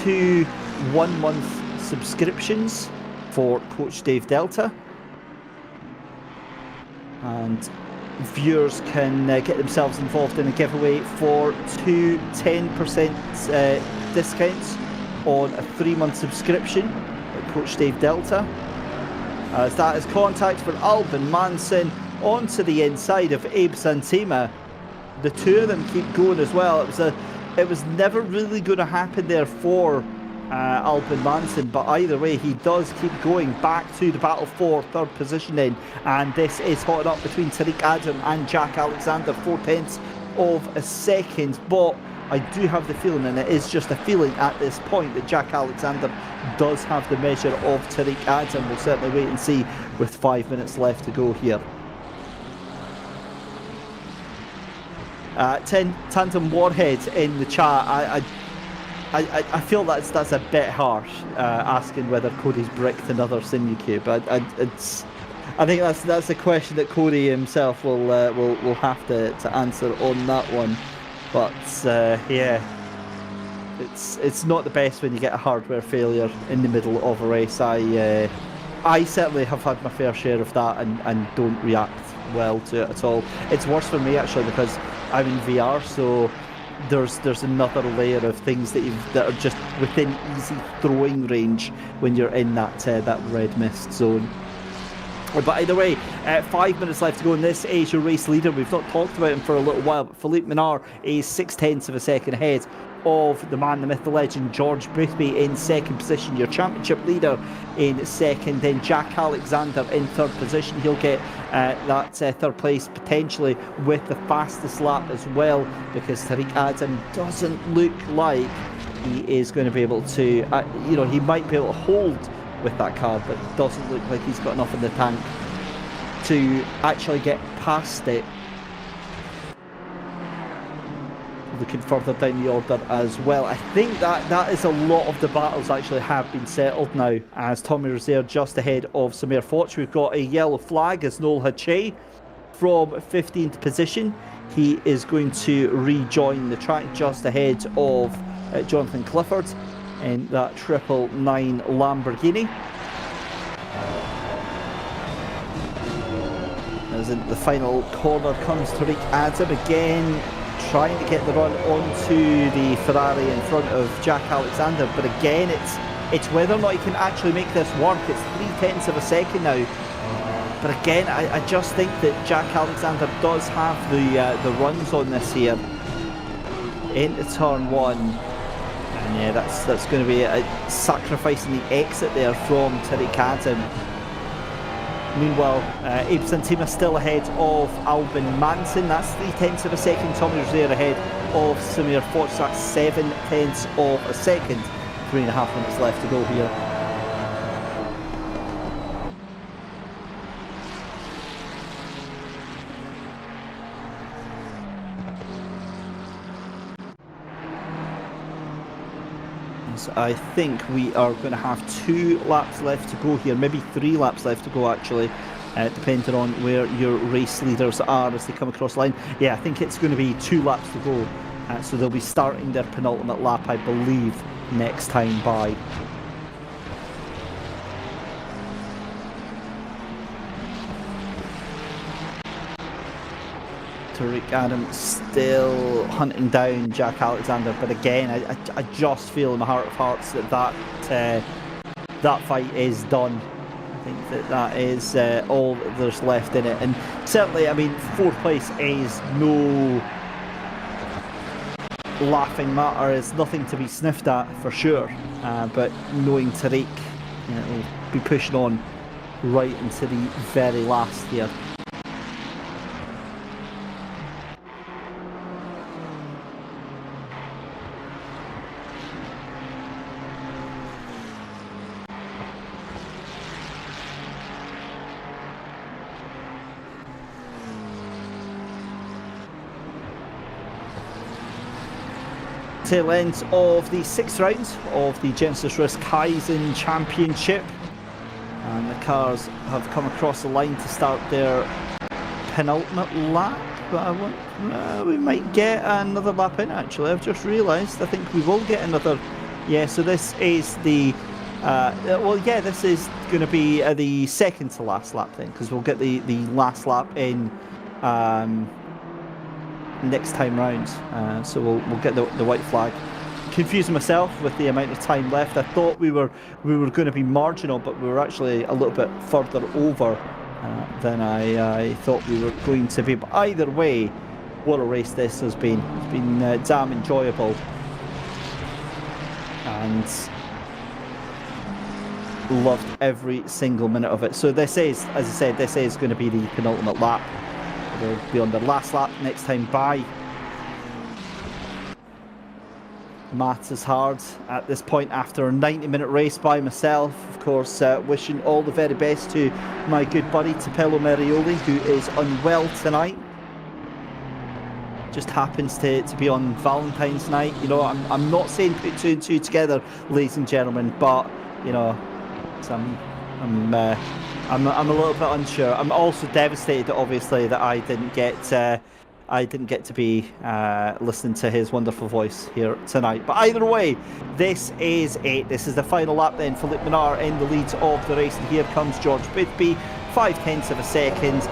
A: 2 1-month subscriptions for Coach Dave Delta. And viewers can get themselves involved in a giveaway for 2 10% discounts on a 3-month subscription at Coach Dave Delta. As that is contact for Albin Manson onto the inside of Abe Santima. The two of them keep going as well. It was never really going to happen there for Albin Manson, but either way he does keep going back to the battle for 3rd position in, and this is hotting up between Tariq Adam and Jack Alexander, 4/10 of a second, but I do have the feeling, and it is just a feeling at this point, that Jack Alexander does have the measure of Tariq Adam. We'll certainly wait and see with 5 minutes left to go here. Tandem Warhead in the chat. I feel that's a bit harsh, asking whether Cody's bricked another SimGrid. I think that's a question that Cody himself will have to answer on that one. But yeah, it's not the best when you get a hardware failure in the middle of a race. I certainly have had my fair share of that and don't react well to it at all. It's worse for me actually because I'm in VR, so there's another layer of things that are just within easy throwing range when you're in that red mist zone. But either way, 5 minutes left to go, and this is your race leader. We've not talked about him for a little while, but Philippe Minard is 6/10 of a second ahead of the man, the myth, the legend, George Boothby in 2nd position. Your championship leader in 2nd, then Jack Alexander in 3rd position. He'll get that 3rd place potentially with the fastest lap as well, because Tariq Adam doesn't look like he is going to be able to, he might be able to hold with that car, but it doesn't look like he's got enough in the tank to actually get past it. Looking further down the order as well, I think that is a lot of the battles actually have been settled now, as Tommy Rozier just ahead of Samir Foch. We've got a yellow flag as Noel Hache from 15th position. He is going to rejoin the track just ahead of Jonathan Clifford in that 999 Lamborghini. As in the final corner comes Tariq Adam again, trying to get the run onto the Ferrari in front of Jack Alexander, but again it's whether or not he can actually make this work. It's 3/10 of a second now, but again I just think that Jack Alexander does have the runs on this here into turn 1. And yeah, that's going to be sacrificing the exit there from Tariq Adam. Meanwhile, Abe Santima still ahead of Albin Manson. That's 3/10 of a second. Tommy Rozier ahead of Samir Foch. That's 7/10 of a second. 3.5 minutes left to go here. I think we are going to have 2 laps left to go here, maybe 3 laps left to go actually, depending on where your race leaders are as they come across the line. Yeah, I think it's going to be 2 laps to go, so they'll be starting their penultimate lap, I believe, next time by. Tariq Adam still hunting down Jack Alexander, but again, I just feel in my heart of hearts that fight is done. I think that is all that there's left in it, and certainly, I mean, 4th place is laughing matter is nothing to be sniffed at for sure. But knowing Tariq will be pushing on right into the very last here. Tail end of the 6th round of the Genisus Risk Kaizen Championship, and the cars have come across the line to start their penultimate lap. But we might get another lap in, actually. I've just realised I think we will get another. Yeah, so this is the this is going to be the second to last lap then, because we'll get the last lap in next time round. So we'll get the white flag. Confusing myself with the amount of time left. I thought we were going to be marginal, but we were actually a little bit further over than I thought we were going to be. But either way, what a race this has been. It's been damn enjoyable, and loved every single minute of it. So this is, as I said, this is going to be the penultimate lap. We'll be on the last lap next time by. Maths is hard at this point after a 90-minute race by myself. Of course, wishing all the very best to my good buddy Tapelo Merioli, who is unwell tonight. Just happens to be on Valentine's night. You know, I'm not saying put two and two together, ladies and gentlemen, but you know, I'm a little bit unsure. I'm also devastated, obviously, that I didn't get to be listening to his wonderful voice here tonight. But either way, this is it. This is the final lap then. Philippe Minard in the lead of the race, and here comes George Boothby. 0.5 of a second.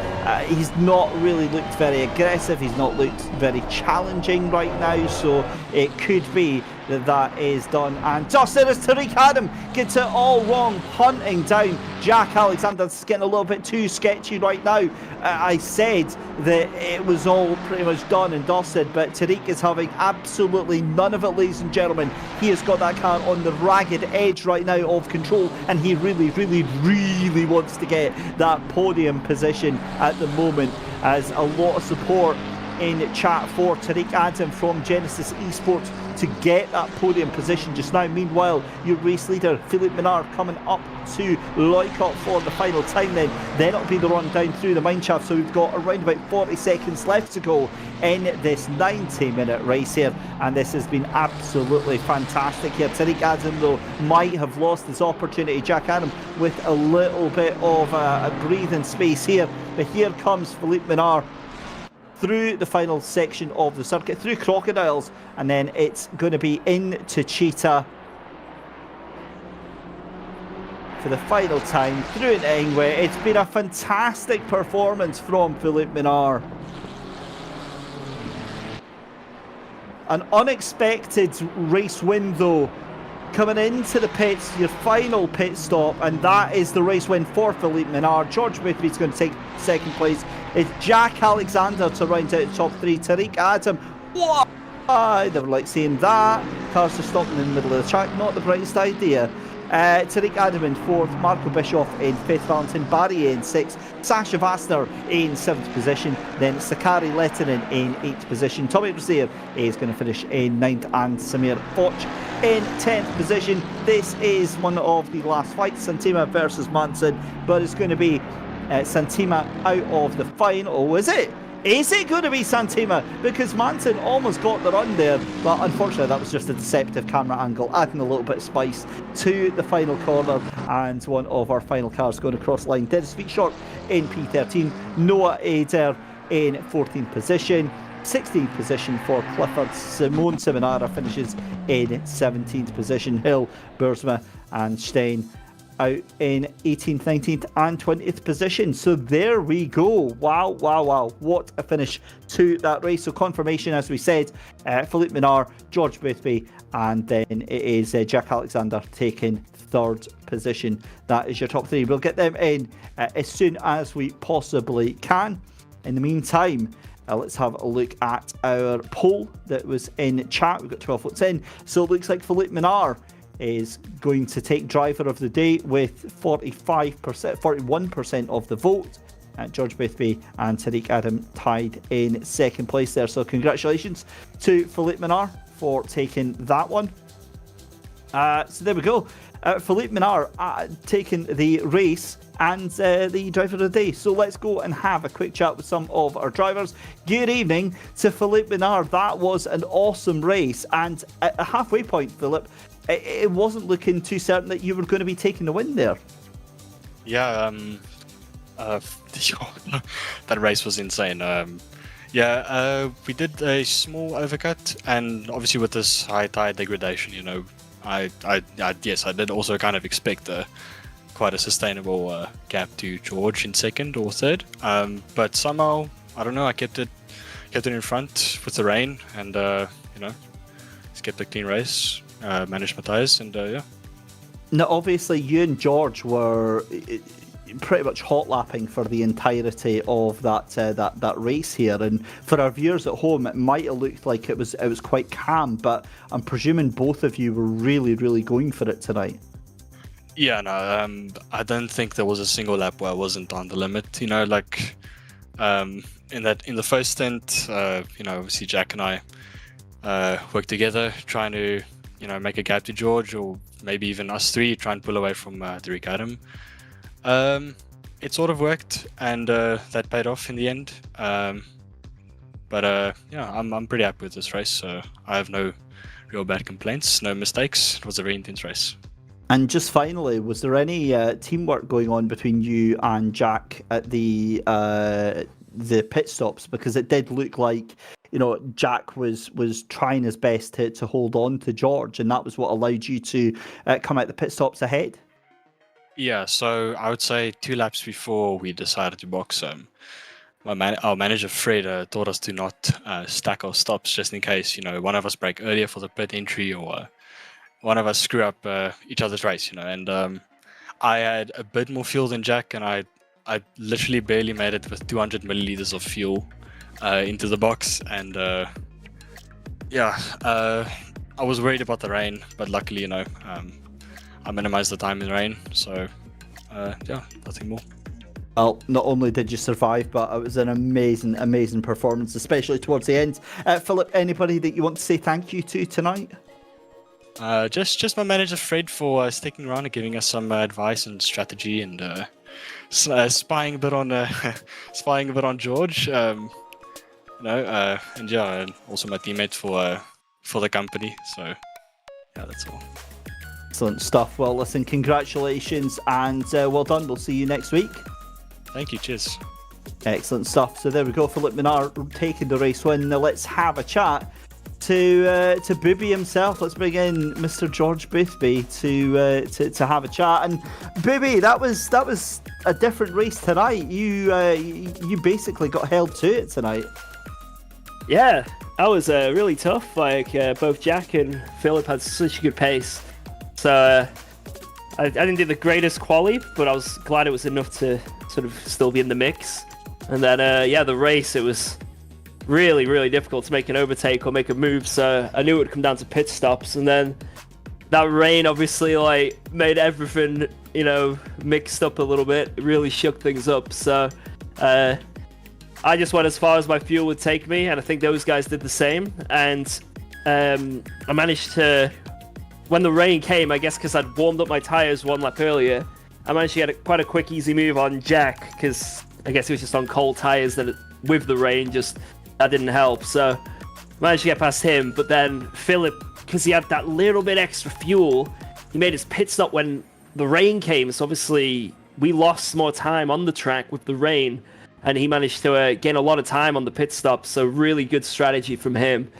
A: He's not really looked very aggressive. He's not looked very challenging right now, so it could be that is done. And just there is Tariq Adam gets it all wrong, hunting down Jack Alexander. It's getting a little bit too sketchy right now. I said that it was all pretty much done and dusted, but Tariq is having absolutely none of it, ladies and gentlemen. He has got that car on the ragged edge right now of control, and he really wants to get that podium position at the moment, as a lot of support in chat for Tariq Adam from Genisus Esports to get that podium position just now. Meanwhile, your race leader Philippe Minard coming up to Loikop for the final time then it'll be the run down through the mineshaft. So we've got around about 40 seconds left to go in this 90-minute race here, and this has been absolutely fantastic here. Tariq Adam though might have lost his opportunity. Jack Adam with a little bit of a breathing space here, but here comes Philippe Minard through the final section of the circuit, through Crocodiles, and then it's going to be into Cheetah for the final time, through into Ingwe. It's been a fantastic performance from Philippe Minard. An unexpected race win though, coming into the pits, your final pit stop, and that is the race win for Philippe Minard. George Boothby's going to take second place. It's Jack Alexander to round out the top three. Tariq Adam, what? I never like seeing that. Cars are stopping in the middle of the track, not the brightest idea. Tariq Adam in fourth, Marco Bischoff in fifth, Valentin Barry in sixth, Sasha Vastner in seventh position, then Sakari Lettinen in eighth position. Tommy Brazier is going to finish in ninth, and Samir Foch in 10th position. This is one of the last fights, Santima versus Manson, but it's going to be Santima out of the final. Oh, is it? Is it going to be Santima? Because Manson almost got the run there, but unfortunately that was just a deceptive camera angle, adding a little bit of spice to the final corner. And one of our final cars going across the line, Dennis Feetshort in P13, Noah Adair in 14th position. 16th position for Clifford. Simone Simonara finishes in 17th position. Hill, Bursma and Stein out in 18th, 19th and 20th position. So there we go. Wow. What a finish to that race. So confirmation, as we said, Philippe Minard, George Boothby, and then it is Jack Alexander taking third position. That is your top three. We'll get them in as soon as we possibly can. In the meantime, let's have a look at our poll that was in chat. We've got 12 votes in. So it looks like Philippe Minard is going to take driver of the day with 41% of the vote. George Bithby and Tariq Adam tied in second place there. So congratulations to Philippe Minard for taking that one. So there we go. Philippe Minard taking the race and the driver of the day. So let's go and have a quick chat with some of our drivers. Good evening to Philippe Minard. That was an awesome race. And at a halfway point, Philip, it wasn't looking too certain that you were going to be taking the win there.
C: Yeah, that race was insane. We did a small overcut, and obviously with this high tide degradation, you know, I did also kind of expect quite a sustainable gap to George in second or third. But somehow, I don't know, I kept it in front with the rain, and just kept a clean race, managed my tires, and yeah.
A: Now, obviously, you and George were pretty much hot lapping for the entirety of that race here, and for our viewers at home, it might have looked like it was quite calm, but I'm presuming both of you were really going for it tonight.
C: Yeah, no, I don't think there was a single lap where I wasn't on the limit. You know, like in the first stint, obviously Jack and I worked together trying to make a gap to George, or maybe even us three try and pull away from Tariq Adam. It sort of worked, and that paid off in the end. I'm pretty happy with this race, so I have no real bad complaints, no mistakes. It was a very intense race.
A: And just finally, was there any teamwork going on between you and Jack at the pit stops? Because it did look like, Jack was trying his best to hold on to George, and that was what allowed you to come out the pit stops ahead.
C: Yeah, so I would say 2 laps before we decided to box, our manager Fred told us to not stack our stops, just in case one of us break earlier for the pit entry, or one of us screw up each other's race. And I had a bit more fuel than Jack, and I literally barely made it with 200 milliliters of fuel into the box, and I was worried about the rain, but luckily I minimized the time in the rain, so nothing more.
A: Well, not only did you survive, but it was an amazing performance, especially towards the end. Philip, anybody that you want to say thank you to tonight?
C: Just my manager Fred for sticking around and giving us some advice and strategy, and spying a bit on George, and also my teammates for the company. So yeah, that's all.
A: Excellent stuff. Well, listen, congratulations and well done. We'll see you next week.
C: Thank you. Cheers.
A: Excellent stuff. So there we go. Philippe Minard taking the race win. Now let's have a chat to Booby himself. Let's bring in Mr. George Boothby to have a chat. And Booby, that was a different race tonight. You basically got held to it tonight.
D: Yeah, that was really tough. Like both Jack and Philip had such a good pace. So I didn't do the greatest quali, but I was glad it was enough to sort of still be in the mix. And then the race, it was really difficult to make an overtake or make a move, so I knew it would come down to pit stops. And then that rain obviously made everything mixed up a little bit. It really shook things up. So I just went as far as my fuel would take me, and I think those guys did the same. And I managed to, when the rain came, I guess because I'd warmed up my tires 1 lap earlier, I managed to get quite a quick easy move on Jack, because I guess he was just on cold tires that with the rain, that didn't help. So managed to get past him. But then Philip, because he had that little bit extra fuel, he made his pit stop when the rain came. So obviously we lost more time on the track with the rain, and he managed to gain a lot of time on the pit stop. So really good strategy from him.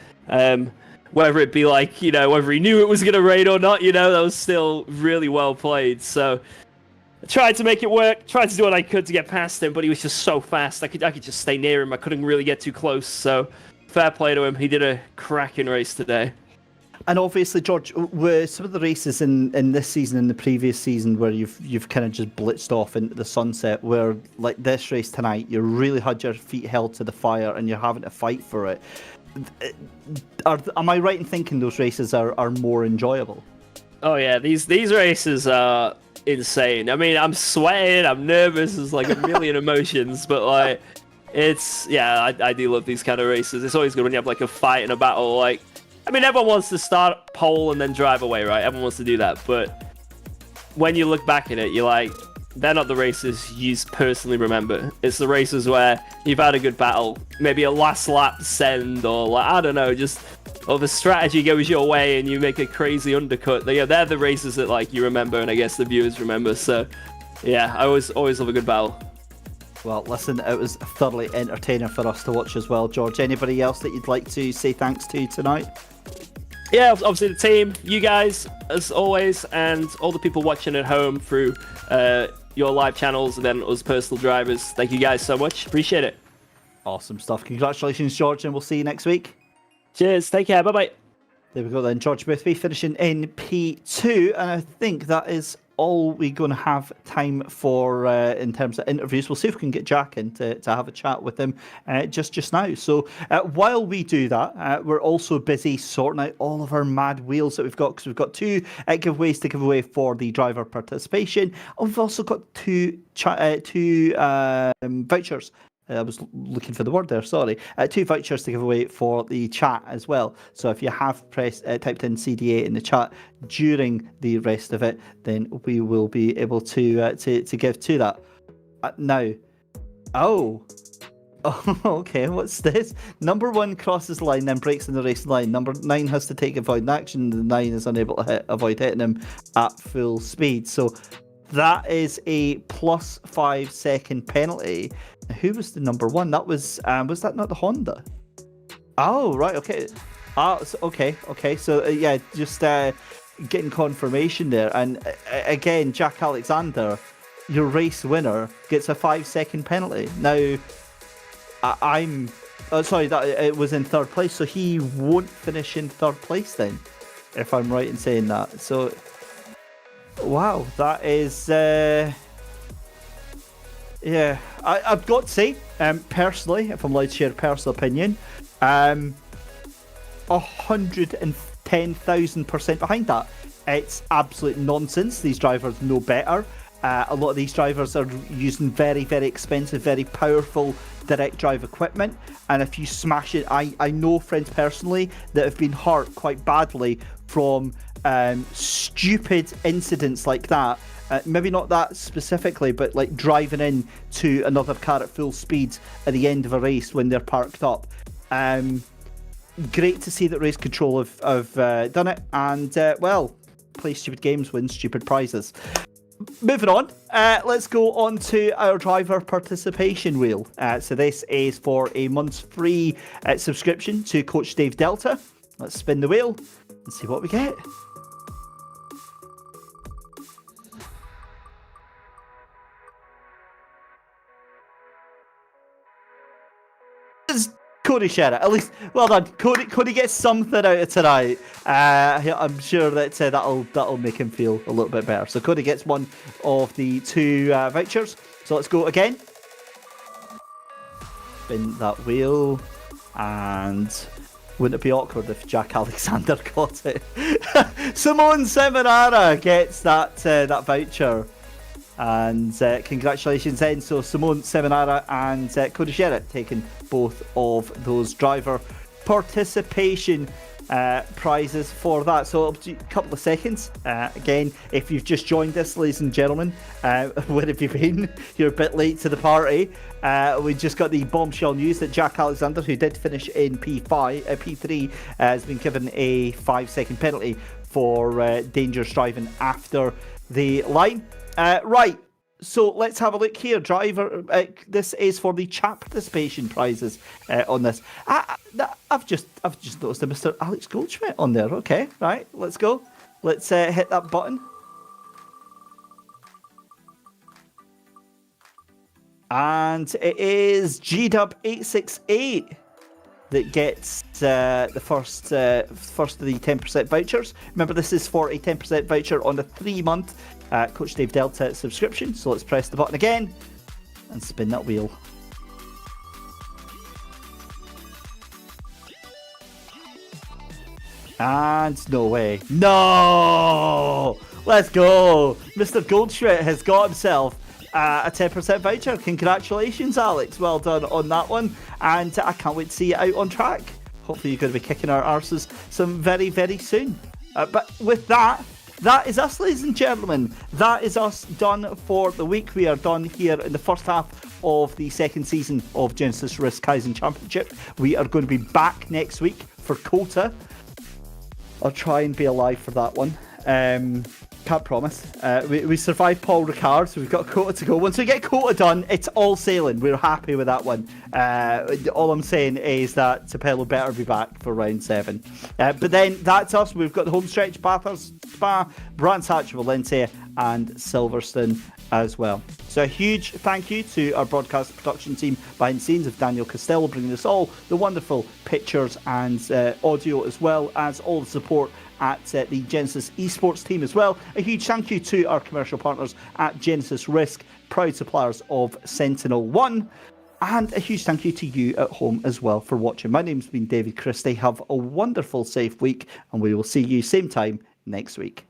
D: Whether it be whether he knew it was going to rain or not, that was still really well played. So I tried to make it work, tried to do what I could to get past him, but he was just so fast. I could just stay near him. I couldn't really get too close. So fair play to him. He did a cracking race today.
A: And obviously, George, were some of the races in this season and the previous season where you've kind of just blitzed off into the sunset, where like this race tonight, you really had your feet held to the fire and you're having to fight for it. Am I right in thinking those races are more enjoyable?
D: Oh yeah, these races are insane. I mean, I'm sweating, I'm nervous, there's like a million emotions, but like I do love these kind of races. It's always good when you have like a fight and a battle. Like, I mean, everyone wants to start pole and then drive away, right? Everyone wants to do that, but when you look back at it, you're like, they're not the races you personally remember. It's the races where you've had a good battle, maybe a last lap send, or like, I don't know, just or the strategy goes your way and you make a crazy undercut. They're the races that like you remember, and I guess the viewers remember. So yeah, I always love a good battle.
A: Well, listen, it was thoroughly entertaining for us to watch as well, George. Anybody else that you'd like to say thanks to tonight?
D: Yeah, obviously the team, you guys, as always, and all the people watching at home through your live channels, and then us personal drivers. Thank you guys so much. Appreciate it.
A: Awesome stuff. Congratulations, George, and we'll see you next week.
D: Cheers. Take care. Bye-bye.
A: There we go then. George Boothby finishing in P2, and I think that is all we're going to have time for in terms of interviews. We'll see if we can get Jack in to have a chat with him just now. So while we do that, we're also busy sorting out all of our mad wheels that we've got, because we've got two giveaways to give away for the driver participation. And we've also got two vouchers. I was looking for the word there, sorry. 2 vouchers to give away for the chat as well. So if you have typed in CDA in the chat during the rest of it, then we will be able to give to that. Okay, what's this? Number 1 crosses the line, then breaks in the racing line. Number 9 has to take avoid action. The 9 is unable to avoid hitting him at full speed. So that is a plus 5 second penalty. Who was the number 1? That was that not the Honda? Oh, right, okay. Okay. So yeah, just getting confirmation there. And again, Jack Alexander, your race winner, gets a 5 second penalty. Now, I'm sorry, that it was in 3rd place, so he won't finish in 3rd place then, if I'm right in saying that. So, wow, that is. Yeah, I've got to say, personally, if I'm allowed to share a personal opinion, 110,000% behind that. It's absolute nonsense. These drivers know better. A lot of these drivers are using very, very expensive, very powerful direct drive equipment. And if you smash it, I know friends personally that have been hurt quite badly from stupid incidents like that. Maybe not that specifically, but like driving in to another car at full speed at the end of a race when they're parked up. Great to see that Race Control have done it, and well, play stupid games, win stupid prizes. Moving on, let's go on to our driver participation wheel. So this is for a month's free subscription to Coach Dave Delta. Let's spin the wheel and see what we get. Cody Sherritt, at least, well done. Cody gets something out of tonight. I'm sure that that'll make him feel a little bit better. So Cody gets one of the 2 vouchers. So let's go again. Spin that wheel, and wouldn't it be awkward if Jack Alexander got it? Simone Seminara gets that voucher. And congratulations then. So Simone Seminara and Cody Sherritt taking both of those driver participation prizes for that. So a couple of seconds. Again, if you've just joined us, ladies and gentlemen, where have you been? You're a bit late to the party. We just got the bombshell news that Jack Alexander, who did finish in P3, has been given a 5 second penalty for dangerous driving after the line. Right, so let's have a look here. Driver, this is for the chat participation prizes on this. I've just noticed a Mr. Alex Goldschmidt on there. Okay, right, let's go. Let's hit that button. And it is GW868. that gets the first of the 10% vouchers. Remember, this is for a 10% voucher on a 3-month Coach Dave Delta subscription. So let's press the button again and spin that wheel. And no way. No! Let's go! Mr. Goldschmidt has got himself a 10% voucher. Congratulations, Alex. Well done on that one. And I can't wait to see you out on track. Hopefully you're going to be kicking our arses some very, very soon. But with that, that is us, ladies and gentlemen. That is us done for the week. We are done here in the first half of the second season of Genisus Risk Kaizen Championship. We are going to be back next week for Kota. I'll try and be alive for that one. Can't promise. We survived Paul Ricard, so we've got Kota to go. Once we get Kota done, it's all sailing. We're happy with that one. All I'm saying is that Tapello better be back for round 7. But then that's us. We've got the home stretch, Bathurst, Spa, Brands Hatch, Valencia, and Silverstone as well. So a huge thank you to our broadcast production team behind the scenes of Daniel Costello, bringing us all the wonderful pictures and audio, as well as all the support at the Genisus esports team as well. A huge thank you to our commercial partners at Genisus Risk, proud suppliers of Sentinel-1. And a huge thank you to you at home as well for watching. My name's been David Christie. Have a wonderful, safe week, and we will see you same time next week.